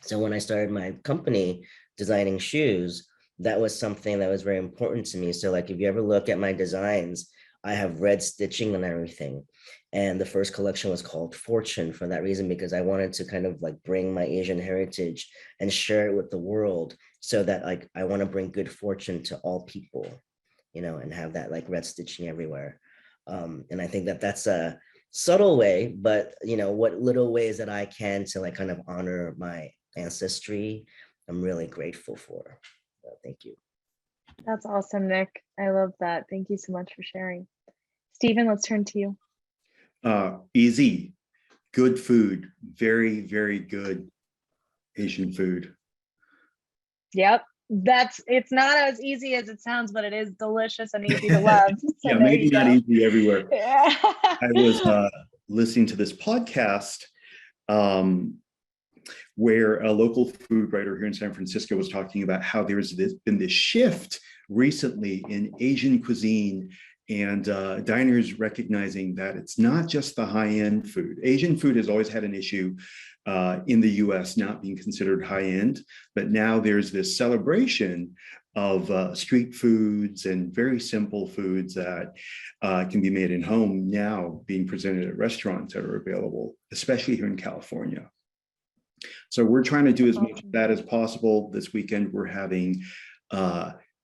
So when I started my company designing shoes, that was something that was very important to me. So like if you ever look at my designs, I have red stitching and everything. And the first collection was called Fortune for that reason, because I wanted to kind of like bring my Asian heritage and share it with the world, so that like I want to bring good fortune to all people, and have that like red stitching everywhere. And I think that that's a subtle way, but what little ways that I can to like kind of honor my ancestry, I'm really grateful for. So thank you. That's awesome, Nick. I love that. Thank you so much for sharing. Stephen, let's turn to you. Easy, good food, very, very good Asian food. Yep. It's not as easy as it sounds, but it is delicious and easy to love. So yeah, maybe not easy everywhere. Yeah. I was listening to this podcast where a local food writer here in San Francisco was talking about how there's been this shift recently in Asian cuisine, and diners recognizing that it's not just the high-end food. Asian food has always had an issue in the US not being considered high-end, but now there's this celebration of street foods and very simple foods that can be made in home now being presented at restaurants that are available, especially here in California. So we're trying to do as much of that as possible. This weekend, we're having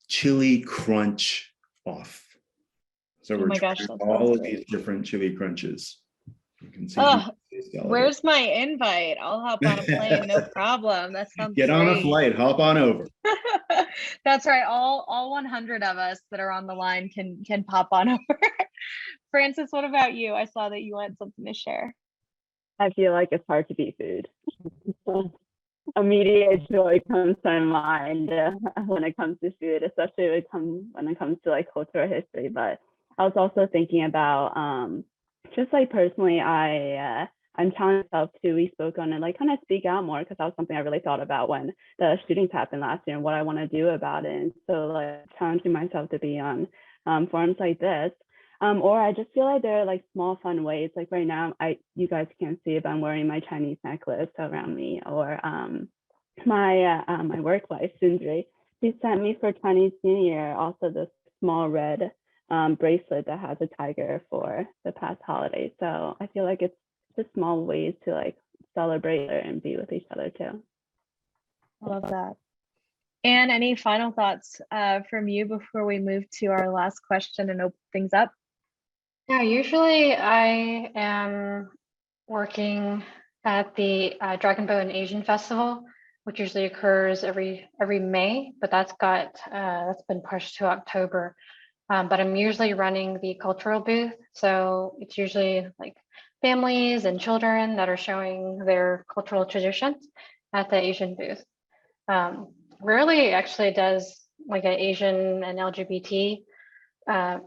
chili crunch off. So we're trying all of these different chili crunches. You can see. Where's my invite? I'll hop on a plane, no problem. That sounds Get great. on a flight, hop on over. That's right. All 100 of us that are on the line can pop on over. Francis, what about you? I saw that you had something to share. I feel like it's hard to beat food. Immediate joy comes to mind when it comes to food, especially when it comes to like cultural history. But I was also thinking about just like personally, I'm challenging myself to be spoken and like kind of speak out more, because that was something I really thought about when the shootings happened last year and what I want to do about it. And so like challenging myself to be on forums like this. Or I just feel like there are like small fun ways. Like right now, you guys can't see it, but I'm wearing my Chinese necklace around me. Or my work wife, Sundri, she sent me for Chinese New Year also this small red bracelet that has a tiger for the past holiday. So I feel like it's just small ways to like celebrate and be with each other too. I love that. Anne, any final thoughts from you before we move to our last question and open things up? Yeah, usually I am working at the Dragon Boat and Asian Festival, which usually occurs every May, but that's been pushed to October. But I'm usually running the cultural booth, so it's usually like families and children that are showing their cultural traditions at the Asian booth. Rarely actually does like an Asian and LGBT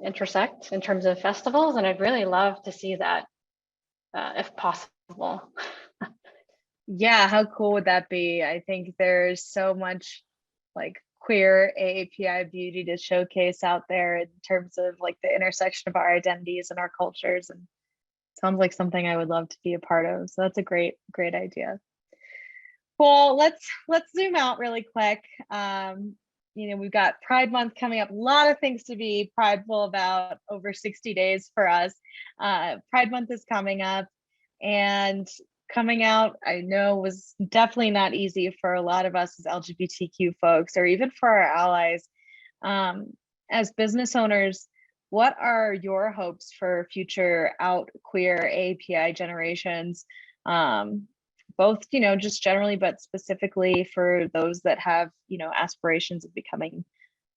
intersect in terms of festivals, and I'd really love to see that if possible. Yeah, how cool would that be? I think there's so much like queer AAPI beauty to showcase out there in terms of like the intersection of our identities and our cultures, and sounds like something I would love to be a part of. So that's a great idea. Well, let's zoom out really quick. We've got Pride Month coming up. A lot of things to be prideful about over 60 days for us. Pride Month is coming up, and coming out, I know, was definitely not easy for a lot of us as LGBTQ folks, or even for our allies. As business owners, what are your hopes for future out queer API generations? Both, just generally, but specifically for those that have, aspirations of becoming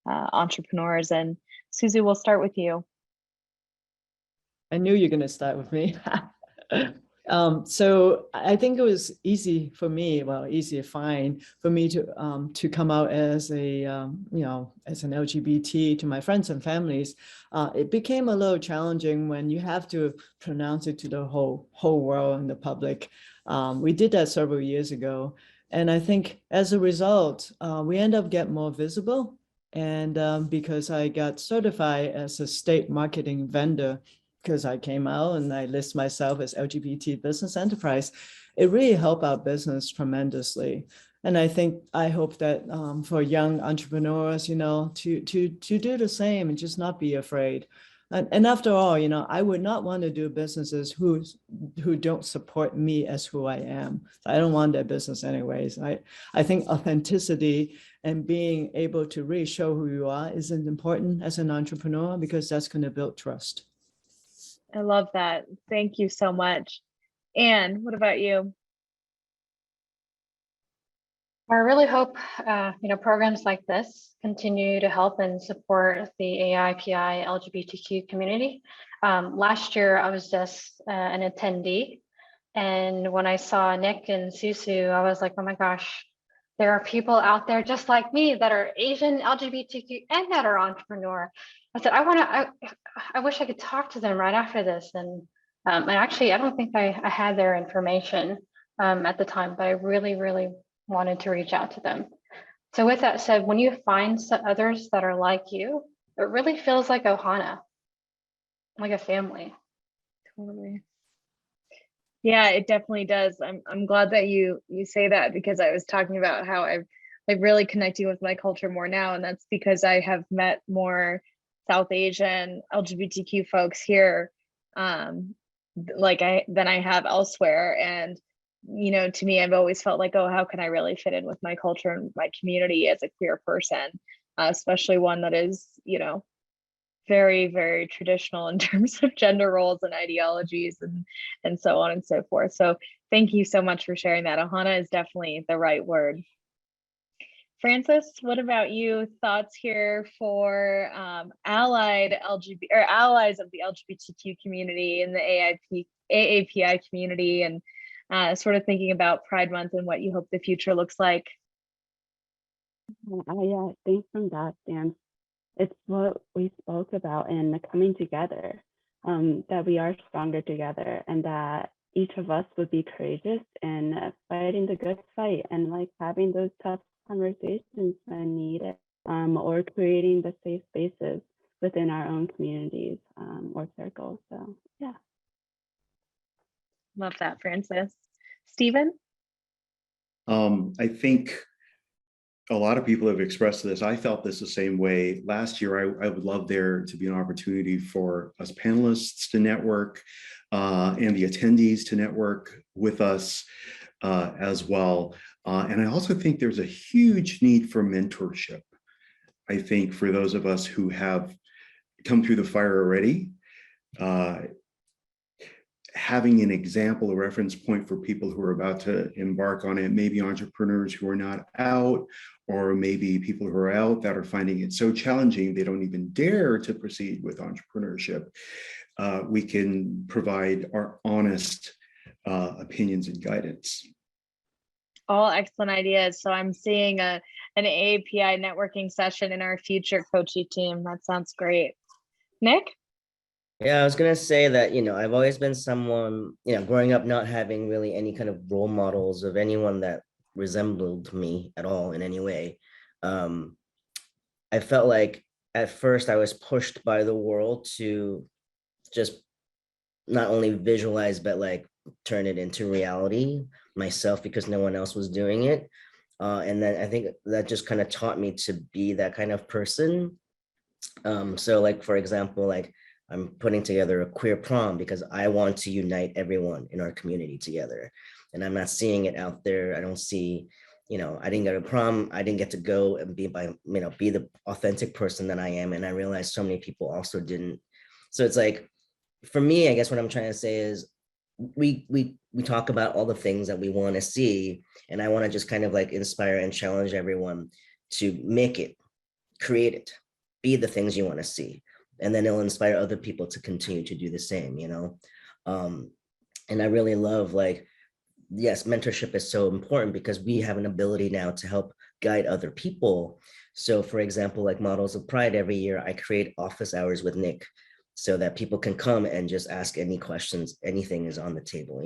entrepreneurs. And Susie, we'll start with you. I knew you're going to start with me. So I think it was easy for me, fine for me to come out as a, as an LGBT to my friends and families. It became a little challenging when you have to pronounce it to the whole world and the public. We did that several years ago. And I think as a result, we end up getting more visible. And because I got certified as a state marketing vendor, because I came out and I list myself as LGBT business enterprise, it really helped our business tremendously. And I hope that for young entrepreneurs, to do the same and just not be afraid. And after all, I would not want to do businesses who don't support me as who I am. I don't want that business anyways. I think authenticity and being able to really show who you are is important as an entrepreneur, because that's going to build trust. I love that. Thank you so much. Anne, what about you? I really hope programs like this continue to help and support the AAPI LGBTQ community. Last year, I was just an attendee, and when I saw Nick and Susu, I was like, oh my gosh, there are people out there just like me that are Asian, LGBTQ, and that are entrepreneur. I said, I wish I could talk to them right after this. And actually, I don't think I had their information at the time, but I really, really wanted to reach out to them. So with that said, when you find others that are like you, it really feels like Ohana, like a family. Totally. Yeah, it definitely does. I'm glad that you say that, because I was talking about how I've really connecting with my culture more now, and that's because I have met more South Asian LGBTQ folks here than I have elsewhere. And to me, I've always felt like, oh, how can I really fit in with my culture and my community as a queer person, especially one that is, very, very traditional in terms of gender roles and ideologies and so on and so forth. So thank you so much for sharing that. Ohana is definitely the right word. Francis, what about you? Thoughts here for allies of the LGBTQ community and the AAPI community, and sort of thinking about Pride Month and what you hope the future looks like? I think from that stance, it's what we spoke about in the coming together, that we are stronger together, and that each of us would be courageous in fighting the good fight, and like having those tough conversations when needed, or creating the safe spaces within our own communities or circles. So yeah. Love that, Francis. Stephen? I think a lot of people have expressed this. I felt this the same way. Last year, I would love there to be an opportunity for us panelists to network and the attendees to network with us as well. And I also think there's a huge need for mentorship. I think for those of us who have come through the fire already, having an example, a reference point for people who are about to embark on it, maybe entrepreneurs who are not out, or maybe people who are out that are finding it so challenging they don't even dare to proceed with entrepreneurship. We can provide our honest opinions and guidance. All excellent ideas. So I'm seeing an AAPI networking session in our future coaching team. That sounds great. Nick? Yeah, I was gonna say that, I've always been someone, growing up not having really any kind of role models of anyone that resembled me at all in any way. I felt like at first I was pushed by the world to just not only visualize, but like turn it into reality myself because no one else was doing it. And then I think that just kind of taught me to be that kind of person. So like, for example, like I'm putting together a queer prom because I want to unite everyone in our community together. And I'm not seeing it out there. I don't see, I didn't go to prom. I didn't get to go and be the authentic person that I am. And I realized so many people also didn't. So it's like, for me, I guess what I'm trying to say is we talk about all the things that we want to see. And I want to just kind of like inspire and challenge everyone to make it, create it, be the things you want to see. And then it'll inspire other people to continue to do the same, and I really love, like, yes, mentorship is so important because we have an ability now to help guide other people. So for example, like Models of Pride, every year I create office hours with Nick so that people can come and just ask any questions, anything is on the table,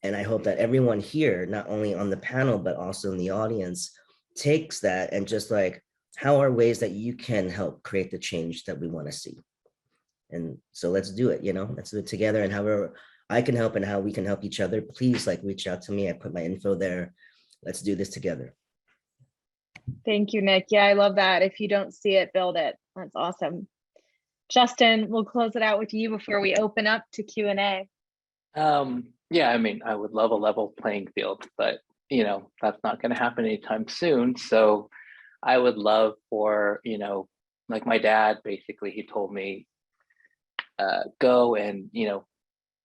And I hope that everyone here, not only on the panel, but also in the audience, takes that and just like, how are ways that you can help create the change that we want to see? And so let's do it, let's do it together. And however I can help and how we can help each other, please like reach out to me. I put my info there. Let's do this together. Thank you, Nick. Yeah, I love that. If you don't see it, build it. That's awesome. Justin, we'll close it out with you before we open up to Q&A. Yeah, I mean, I would love a level playing field, but that's not going to happen anytime soon. So I would love for, like my dad, basically, he told me, go and,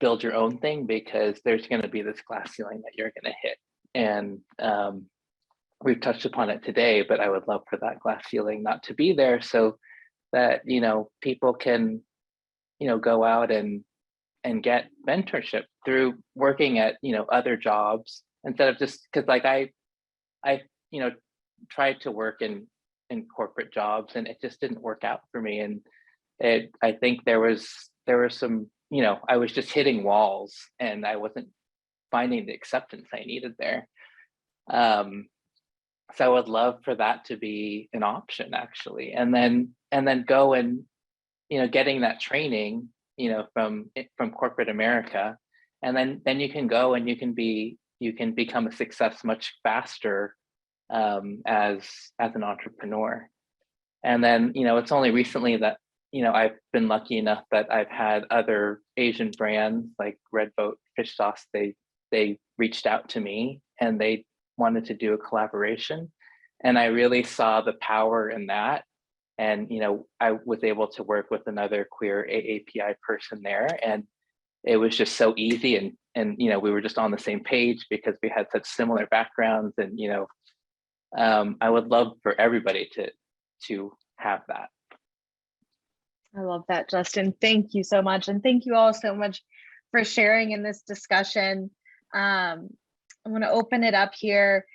build your own thing because there's going to be this glass ceiling that you're going to hit. And we've touched upon it today, but I would love for that glass ceiling not to be there so that, people can, go out and get mentorship through working at, other jobs instead of just because like I, tried to work in corporate jobs and it just didn't work out for me. And I think there was some, I was just hitting walls and I wasn't finding the acceptance I needed there. So I would love for that to be an option actually. And then go and, getting that training, from corporate America. And then you can go and you can become a success much faster as an entrepreneur. And then, it's only recently that, I've been lucky enough that I've had other Asian brands like Red Boat Fish Sauce. They reached out to me and they wanted to do a collaboration. And I really saw the power in that. And, I was able to work with another queer AAPI person there. And it was just so easy. And we were just on the same page because we had such similar backgrounds. And, I would love for everybody to have that. I love that, Justin. Thank you so much. And thank you all so much for sharing in this discussion. I'm going to open it up here.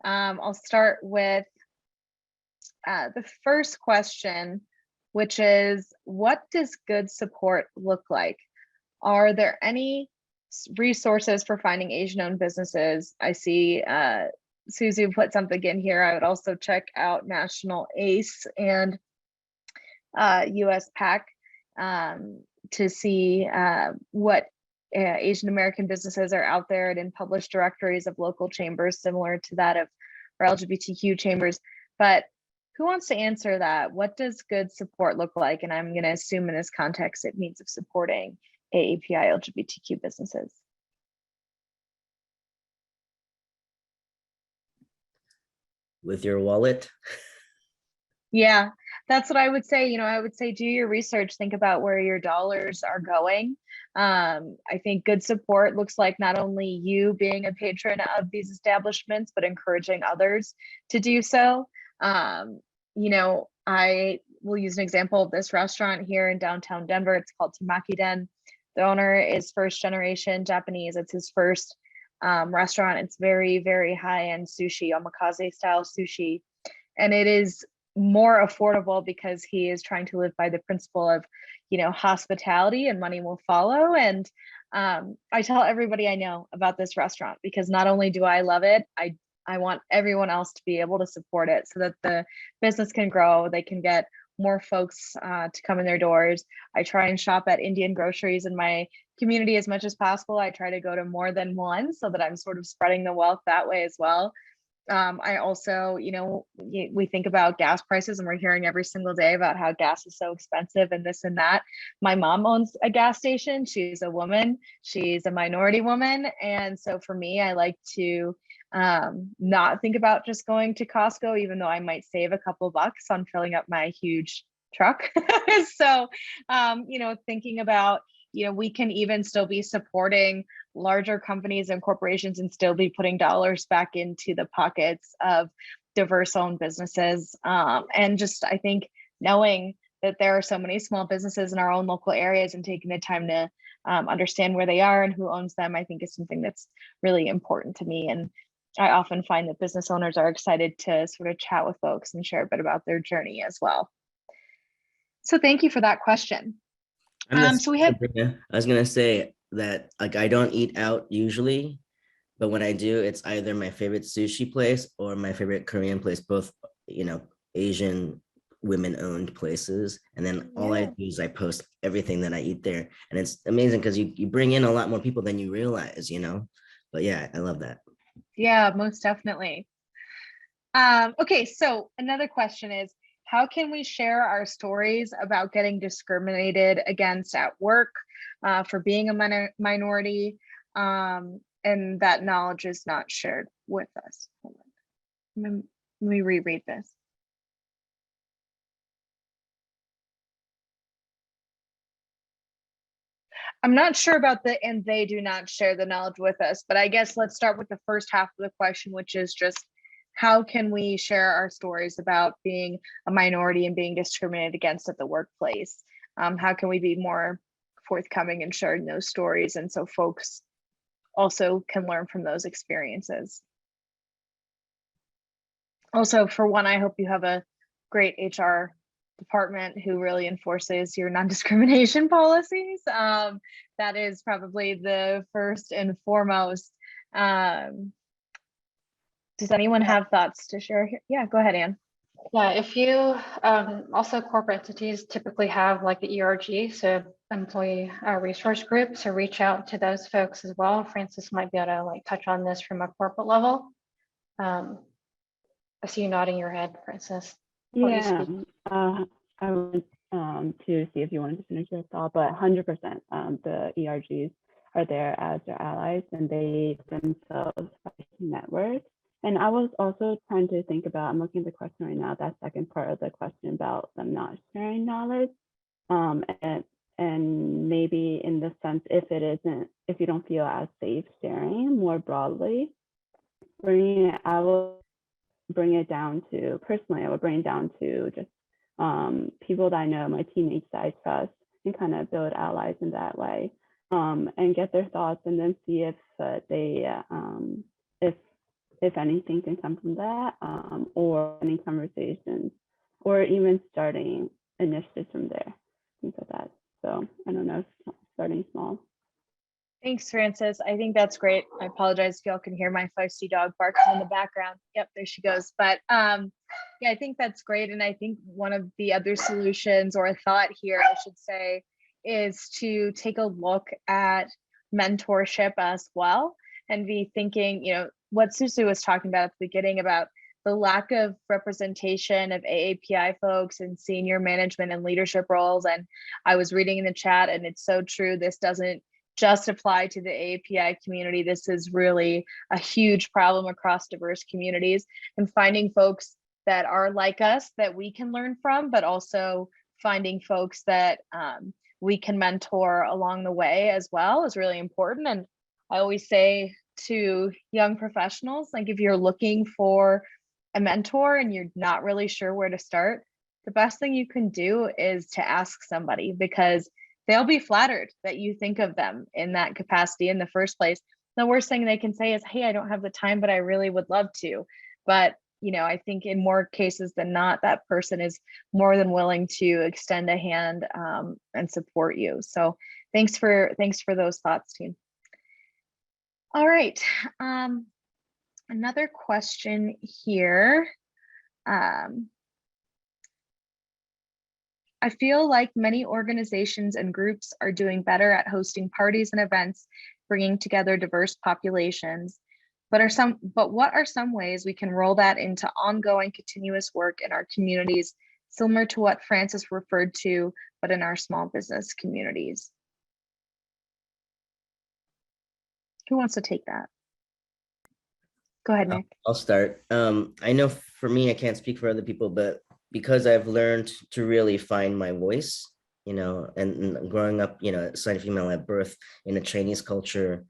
I'll start with the first question, which is, what does good support look like? Are there any resources for finding Asian-owned businesses? I see Susie put something in here. I would also check out National ACE and US PAC to see what Asian American businesses are out there and in published directories of local chambers similar to that of our LGBTQ chambers. But who wants to answer that? What does good support look like? And I'm going to assume in this context it means of supporting AAPI LGBTQ businesses. With your wallet? Yeah, That's what I would say. I would say do your research, think about where your dollars are going. I think good support looks like not only you being a patron of these establishments, but encouraging others to do so. I will use an example of this restaurant here in downtown Denver. It's called Tamaki Den. The owner is first generation Japanese. It's his first restaurant. It's very, very high end sushi, omakase style sushi. And it is more affordable because he is trying to live by the principle of, hospitality and money will follow. And I tell everybody I know about this restaurant because not only do I love it, I want everyone else to be able to support it so that the business can grow. They can get more folks to come in their doors. I try and shop at Indian groceries in my community as much as possible. I try to go to more than one so that I'm sort of spreading the wealth that way as well. I also, we think about gas prices and we're hearing every single day about how gas is so expensive and this and that. My mom owns a gas station. She's a woman. She's a minority woman. And so for me, I like to not think about just going to Costco, even though I might save a couple bucks on filling up my huge truck. So, thinking about, we can even still be supporting larger companies and corporations and still be putting dollars back into the pockets of diverse owned businesses. And just, I think, knowing that there are so many small businesses in our own local areas and taking the time to understand where they are and who owns them, I think is something that's really important to me. And I often find that business owners are excited to sort of chat with folks and share a bit about their journey as well. So thank you for that question. So we have, I was gonna say that like I don't eat out usually, but when I do, it's either my favorite sushi place or my favorite Korean place, both, Asian women-owned places. And then all I do is I post everything that I eat there. And it's amazing because you bring in a lot more people than you realize, But yeah, I love that. Yeah, most definitely. Okay, so another question is, how can we share our stories about getting discriminated against at work for being a minority, and that knowledge is not shared with us? Hold on. Let me reread this. I'm not sure about the and they do not share the knowledge with us, but I guess let's start with the first half of the question, which is just how can we share our stories about being a minority and being discriminated against at the workplace? How can we be more forthcoming in sharing those stories? And so folks also can learn from those experiences. Also, for one, I hope you have a great HR department who really enforces your non-discrimination policies. That is probably the first and foremost. Does anyone have thoughts to share here? Yeah, go ahead, Anne. Yeah, if you also corporate entities typically have like the ERG, so employee resource group. So reach out to those folks as well. Francis might be able to like touch on this from a corporate level. I see you nodding your head, Francis. Yeah, I wanted to see if you wanted to finish your thought, but 100% the ERGs are there as their allies and they themselves network. And I was also trying to think about, I'm looking at the question right now, that second part of the question about them not sharing knowledge. And maybe in the sense, if you don't feel as safe sharing more broadly, I will bring it down to, personally, I would bring it down to just people that I know, my teammates that I trust, and kind of build allies in that way, and get their thoughts and then see if if anything can come from that, or any conversations, or even starting initiatives from there, things like that. So I don't know, starting small. Thanks, Francis. I think that's great. I apologize if y'all can hear my feisty dog barking in the background. Yep, there she goes. But yeah, I think that's great. And I think one of the other solutions, or a thought here, I should say, is to take a look at mentorship as well and be thinking, what Susu was talking about at the beginning about the lack of representation of AAPI folks in senior management and leadership roles. And I was reading in the chat, and it's so true. This doesn't just apply to the AAPI community. This is really a huge problem across diverse communities, and finding folks that are like us that we can learn from, but also finding folks that we can mentor along the way as well is really important. And I always say to young professionals, like if you're looking for a mentor and you're not really sure where to start, the best thing you can do is to ask somebody, because they'll be flattered that you think of them in that capacity in the first place. The worst thing they can say is, hey, I don't have the time, but I really would love to. But I think in more cases than not, that person is more than willing to extend a hand and support you. So thanks for those thoughts, team. All right. Another question here. I feel like many organizations and groups are doing better at hosting parties and events, bringing together diverse populations. But what are some ways we can roll that into ongoing continuous work in our communities, similar to what Francis referred to, but in our small business communities? Who wants to take that? Go ahead, Nick. I'll start. I know for me, I can't speak for other people, but because I've learned to really find my voice, and growing up, assigned female at birth in a Chinese culture,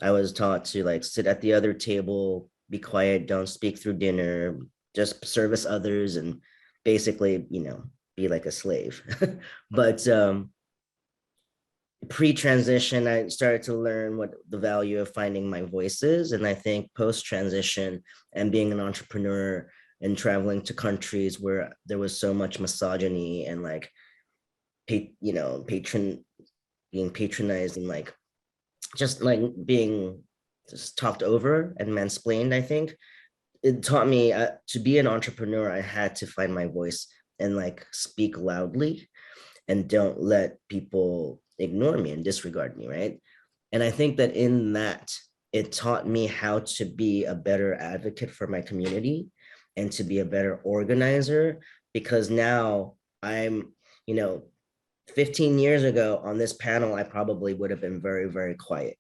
I was taught to like sit at the other table, be quiet, don't speak through dinner, just service others, and basically, be like a slave. But pre-transition, I started to learn what the value of finding my voice is. And I think post-transition and being an entrepreneur and traveling to countries where there was so much misogyny and like, being patronized and like, just like being just talked over and mansplained, I think it taught me to be an entrepreneur, I had to find my voice and like speak loudly and don't let people ignore me and disregard me, right? And I think that in that, it taught me how to be a better advocate for my community and to be a better organizer, because now I'm, 15 years ago on this panel, I probably would have been very, very quiet.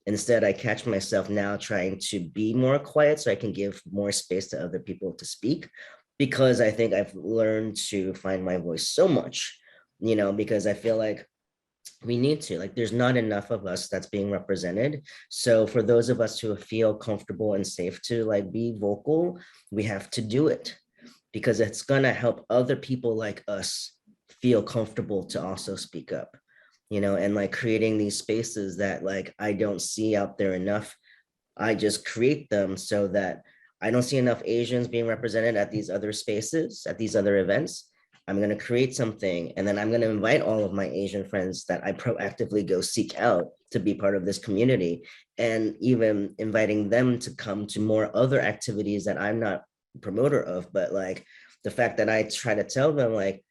Instead, I catch myself now trying to be more quiet so I can give more space to other people to speak, because I think I've learned to find my voice so much, because I feel like we need to, like, there's not enough of us that's being represented. So for those of us who feel comfortable and safe to like be vocal, we have to do it, because it's gonna help other people like us feel comfortable to also speak up, and like creating these spaces that like I don't see out there enough. I just create them so that I don't see enough Asians being represented at these other spaces, at these other events. I'm going to create something, and then I'm going to invite all of my Asian friends that I proactively go seek out to be part of this community, and even inviting them to come to more other activities that I'm not a promoter of, but like the fact that I try to tell them like,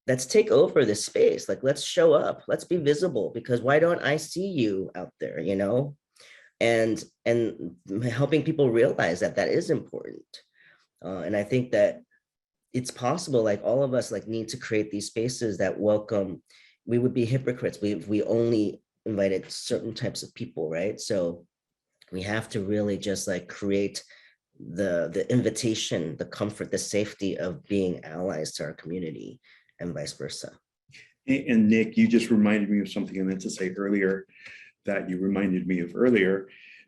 let's take over this space. Like, let's show up, let's be visible, because why don't I see you out there, and helping people realize that that is important. And I think that it's possible, like all of us like need to create these spaces that welcome. We would be hypocrites if we only invited certain types of people, right? So we have to really just like create the invitation, the comfort, the safety of being allies to our community, and vice versa. And Nick, you just reminded me of something I meant to say earlier that you reminded me of earlier,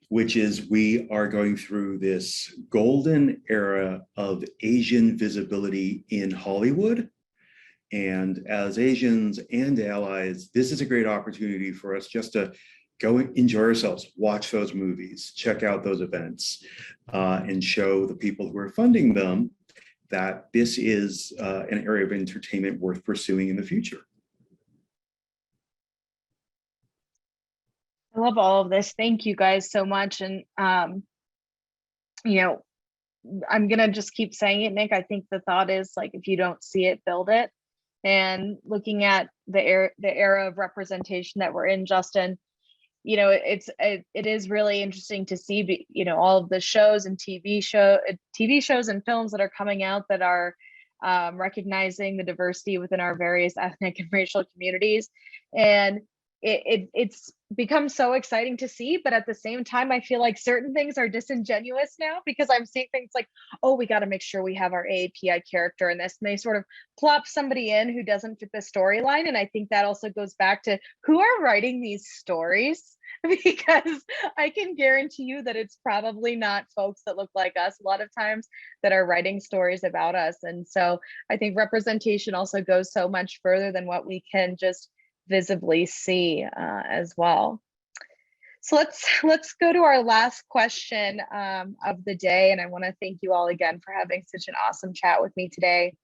which is we are going through this golden era of Asian visibility in Hollywood. And as Asians and allies, this is a great opportunity for us just to go enjoy ourselves, watch those movies, check out those events, and show the people who are funding them that this is an area of entertainment worth pursuing in the future. I love all of this. Thank you guys so much. And, I'm going to just keep saying it, Nick. I think the thought is like, if you don't see it, build it. And looking at the era of representation that we're in, Justin, it is really interesting to see, all of the shows and TV shows and films that are coming out that are recognizing the diversity within our various ethnic and racial communities. And it's become so exciting to see, but at the same time, I feel like certain things are disingenuous now because I'm seeing things like, oh, we got to make sure we have our AAPI character in this, and they sort of plop somebody in who doesn't fit the storyline. And I think that also goes back to who are writing these stories, because I can guarantee you that it's probably not folks that look like us a lot of times that are writing stories about us. And so I think representation also goes so much further than what we can just visibly see as well. So let's go to our last question of the day. And I want to thank you all again for having such an awesome chat with me today.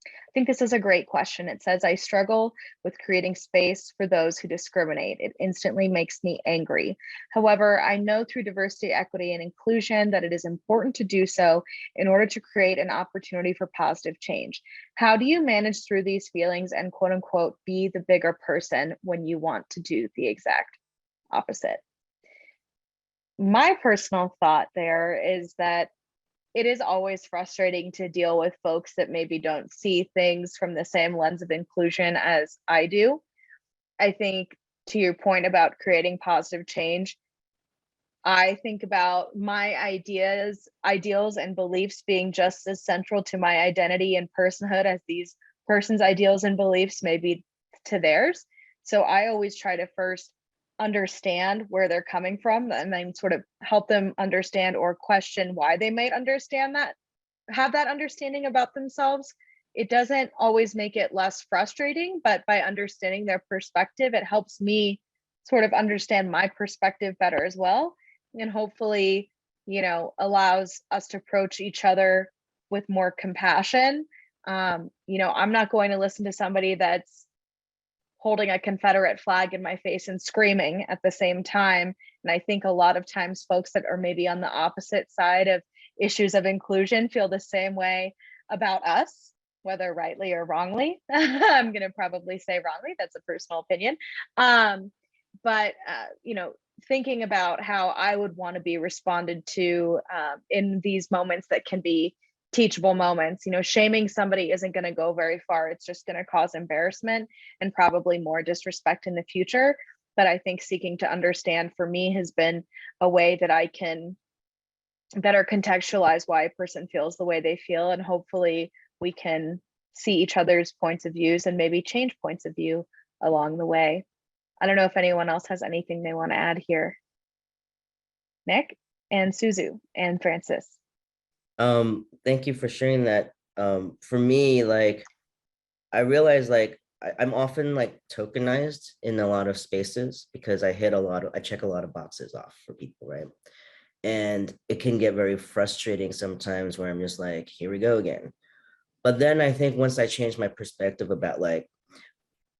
I think this is a great question. It says, I struggle with creating space for those who discriminate. It instantly makes me angry. However, I know through diversity, equity, and inclusion that it is important to do so in order to create an opportunity for positive change. How do you manage through these feelings and quote unquote, be the bigger person when you want to do the exact opposite? My personal thought there is that it is always frustrating to deal with folks that maybe don't see things from the same lens of inclusion as I do. I think to your point about creating positive change, I think about my ideals and beliefs being just as central to my identity and personhood as these person's ideals and beliefs may be to theirs. So I always try to first understand where they're coming from and then sort of help them understand or question why they might understand that, have that understanding about themselves. It doesn't always make it less frustrating, but by understanding their perspective, it helps me sort of understand my perspective better as well. And hopefully, allows us to approach each other with more compassion. I'm not going to listen to somebody that's holding a Confederate flag in my face and screaming at the same time. And I think a lot of times folks that are maybe on the opposite side of issues of inclusion feel the same way about us, whether rightly or wrongly. I'm going to probably say wrongly. That's a personal opinion. But thinking about how I would want to be responded to in these moments that can be teachable moments. Shaming somebody isn't going to go very far. It's just going to cause embarrassment and probably more disrespect in the future. But I think seeking to understand for me has been a way that I can better contextualize why a person feels the way they feel. And hopefully we can see each other's points of views and maybe change points of view along the way. I don't know if anyone else has anything they want to add here. Nick and Suzu and Francis. Thank you for sharing that. For me, like, I realize like I'm often like tokenized in a lot of spaces because I check a lot of boxes off for people, right? And it can get very frustrating sometimes where I'm just like, here we go again. But then I think once I change my perspective about like,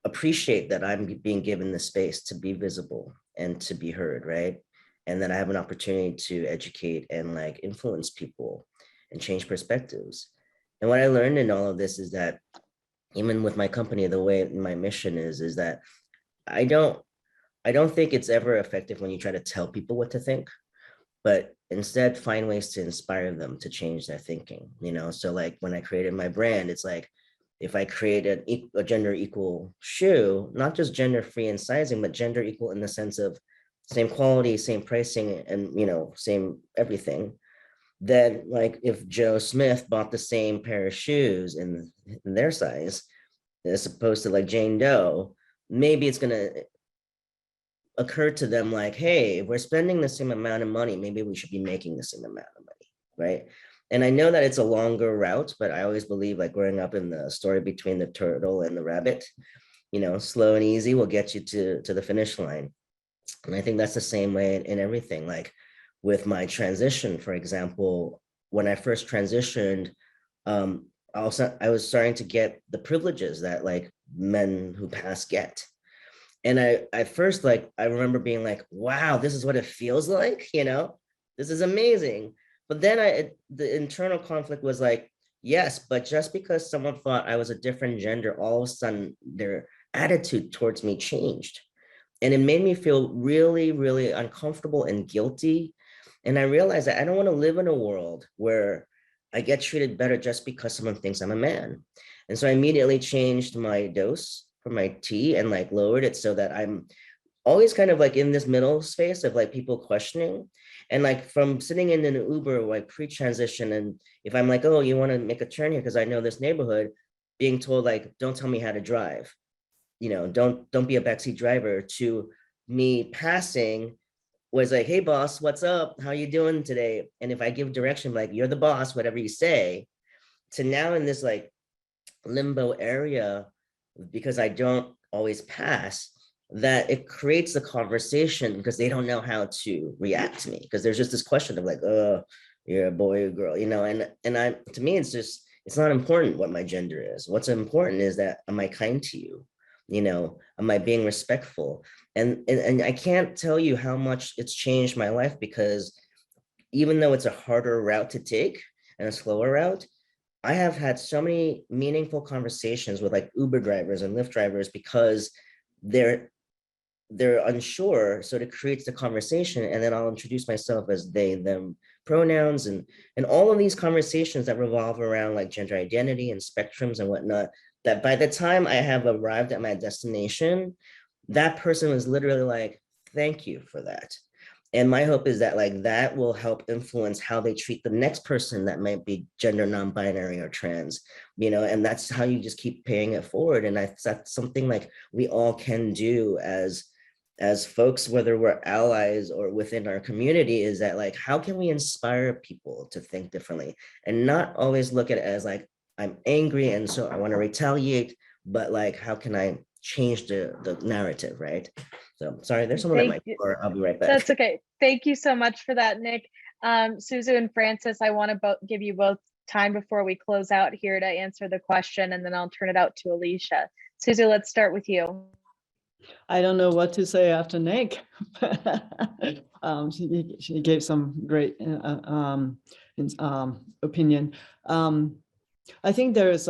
appreciate that I'm being given the space to be visible and to be heard, right? And then I have an opportunity to educate and like influence people and change perspectives. And what I learned in all of this is that even with my company, the way my mission is that I don't think it's ever effective when you try to tell people what to think, but instead find ways to inspire them to change their thinking, So like when I created my brand, it's like, if I create a gender equal shoe, not just gender free in sizing, but gender equal in the sense of same quality, same pricing, and same everything, then like if Joe Smith bought the same pair of shoes in their size, as opposed to like Jane Doe, maybe it's gonna occur to them like, hey, if we're spending the same amount of money, maybe we should be making the same amount of money, right? And I know that it's a longer route, but I always believe like growing up in the story between the turtle and the rabbit, slow and easy will get you to the finish line. And I think that's the same way in everything. Like with my transition, for example, when I first transitioned, I was starting to get the privileges that like men who pass get. And I first, like, I remember being like, wow, this is what it feels like, this is amazing. But then the internal conflict was like, yes, but just because someone thought I was a different gender, all of a sudden their attitude towards me changed. And it made me feel really, really uncomfortable and guilty. And I realized that I don't want to live in a world where I get treated better just because someone thinks I'm a man. And so I immediately changed my dose for my tea and like lowered it so that I'm always kind of like in this middle space of like people questioning. And like from sitting in an Uber like pre-transition, and if I'm like, oh, you want to make a turn here because I know this neighborhood, being told like, don't tell me how to drive, don't be a backseat driver, to me passing was like, hey boss, what's up? How you doing today? And if I give direction, like, you're the boss, whatever you say, to now in this like limbo area, because I don't always pass, that it creates a conversation because they don't know how to react to me. Because there's just this question of like, you're a boy or girl, and I, to me, it's not important what my gender is. What's important is that, am I kind to you? Am I being respectful? And I can't tell you how much it's changed my life, because even though it's a harder route to take and a slower route, I have had so many meaningful conversations with like Uber drivers and Lyft drivers because they're unsure. So it creates the conversation, and then I'll introduce myself as they, them pronouns, and all of these conversations that revolve around like gender identity and spectrums and whatnot, that by the time I have arrived at my destination, that person was literally like, thank you for that. And my hope is that like that will help influence how they treat the next person that might be gender non-binary or trans, and that's how you just keep paying it forward. And that's something like we all can do as folks, whether we're allies or within our community, is that like, how can we inspire people to think differently and not always look at it as like, I'm angry and so I want to retaliate, but like, how can I change the narrative, right? So sorry, there's someone at my door. I'll be right back. That's okay. Thank you so much for that, Nick. Suzu and Francis, I want to give you both time before we close out here to answer the question, and then I'll turn it out to Alicia. Suzu, let's start with you. I don't know what to say after Nick. She gave some great opinion. I think there's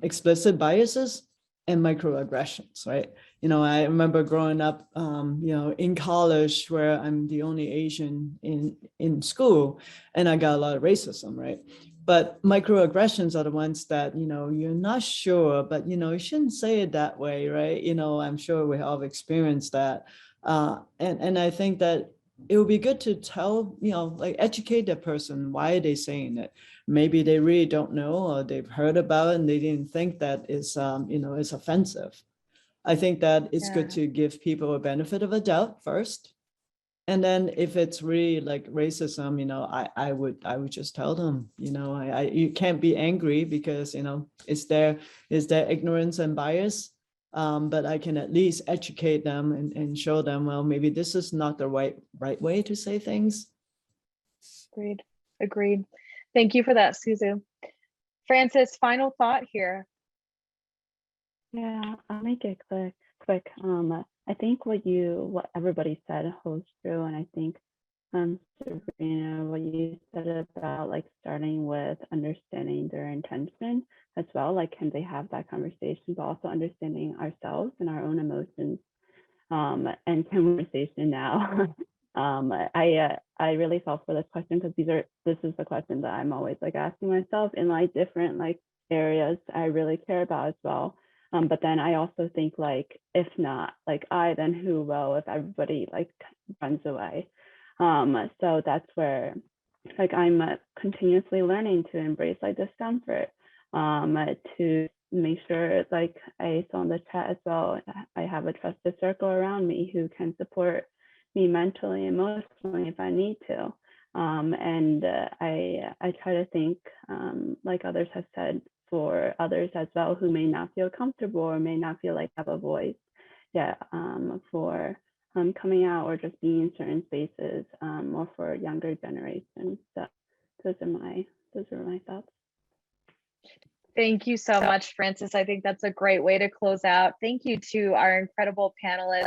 explicit biases and microaggressions, right? I remember growing up, in college, where I'm the only Asian in school, and I got a lot of racism, right? But microaggressions are the ones that, you're not sure, but, you shouldn't say it that way, right? I'm sure we all experienced that. And I think that it would be good to tell, like educate that person. Why are they saying it? Maybe they really don't know, or they've heard about it and they didn't think that is, it's offensive. I think that it's good to give people a benefit of a doubt first. And then if it's really like racism, I would just tell them, you can't be angry because, it's their ignorance and bias. But I can at least educate them and show them, well, maybe this is not the right way to say things. Agreed. Thank you for that, Suzu. Francis, final thought here. Yeah, I'll make it quick. I think what everybody said holds true, and I think Sabrina, what you said about like starting with understanding their intention as well, like can they have that conversation, but also understanding ourselves and our own emotions, and conversation now. I really felt for this question because this is the question that I'm always like asking myself in like different like areas I really care about as well. But then I also think like, if not like then who will, if everybody like runs away? So that's where like I'm continuously learning to embrace like discomfort, to make sure, like I saw in the chat as well, I have a trusted circle around me who can support me mentally, emotionally if I need to. And I try to think, like others have said, for others as well who may not feel comfortable or may not feel like have a voice for coming out or just being in certain spaces, or for younger generations. So those are my thoughts. Thank you so much, Francis. I think that's a great way to close out. Thank you to our incredible panelists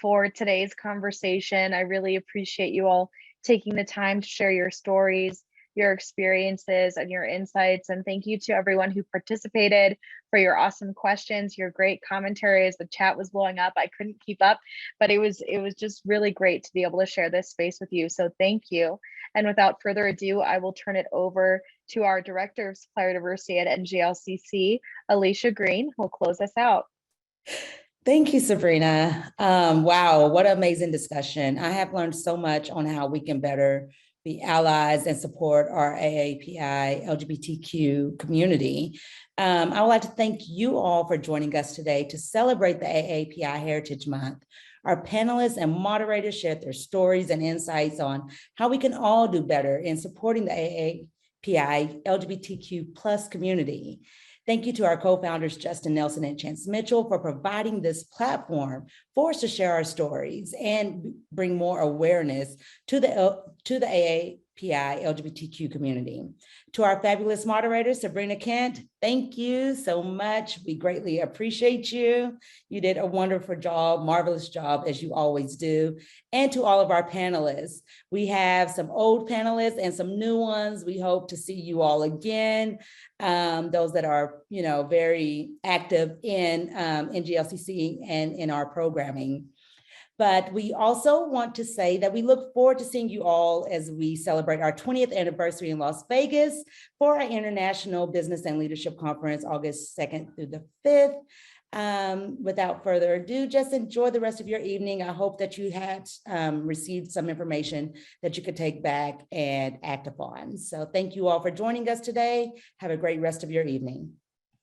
for today's conversation. I really appreciate you all taking the time to share your stories, your experiences, and your insights. And thank you to everyone who participated for your awesome questions, your great commentary as the chat was blowing up. I couldn't keep up, but it was just really great to be able to share this space with you. So thank you. And without further ado, I will turn it over to our Director of Supplier Diversity at NGLCC, Alicia Green, who will close us out. Thank you, Sabrina. Wow, what an amazing discussion. I have learned so much on how we can better be allies and support our AAPI LGBTQ community. I would like to thank you all for joining us today to celebrate the AAPI Heritage Month. Our panelists and moderators shared their stories and insights on how we can all do better in supporting the AAPI LGBTQ plus community. Thank you to our co-founders, Justin Nelson and Chance Mitchell, for providing this platform for us to share our stories and bring more awareness to the AAPI LGBTQ community. To our fabulous moderators, Sabrina Kent, thank you so much. We greatly appreciate you. You did a wonderful job, marvelous job, as you always do. And to all of our panelists, we have some old panelists and some new ones. We hope to see you all again. Those that are, very active in NGLCC and in our programming. But we also want to say that we look forward to seeing you all as we celebrate our 20th anniversary in Las Vegas for our International Business and Leadership Conference, August 2nd through the 5th. Without further ado, just enjoy the rest of your evening. I hope that you had received some information that you could take back and act upon. So thank you all for joining us today. Have a great rest of your evening.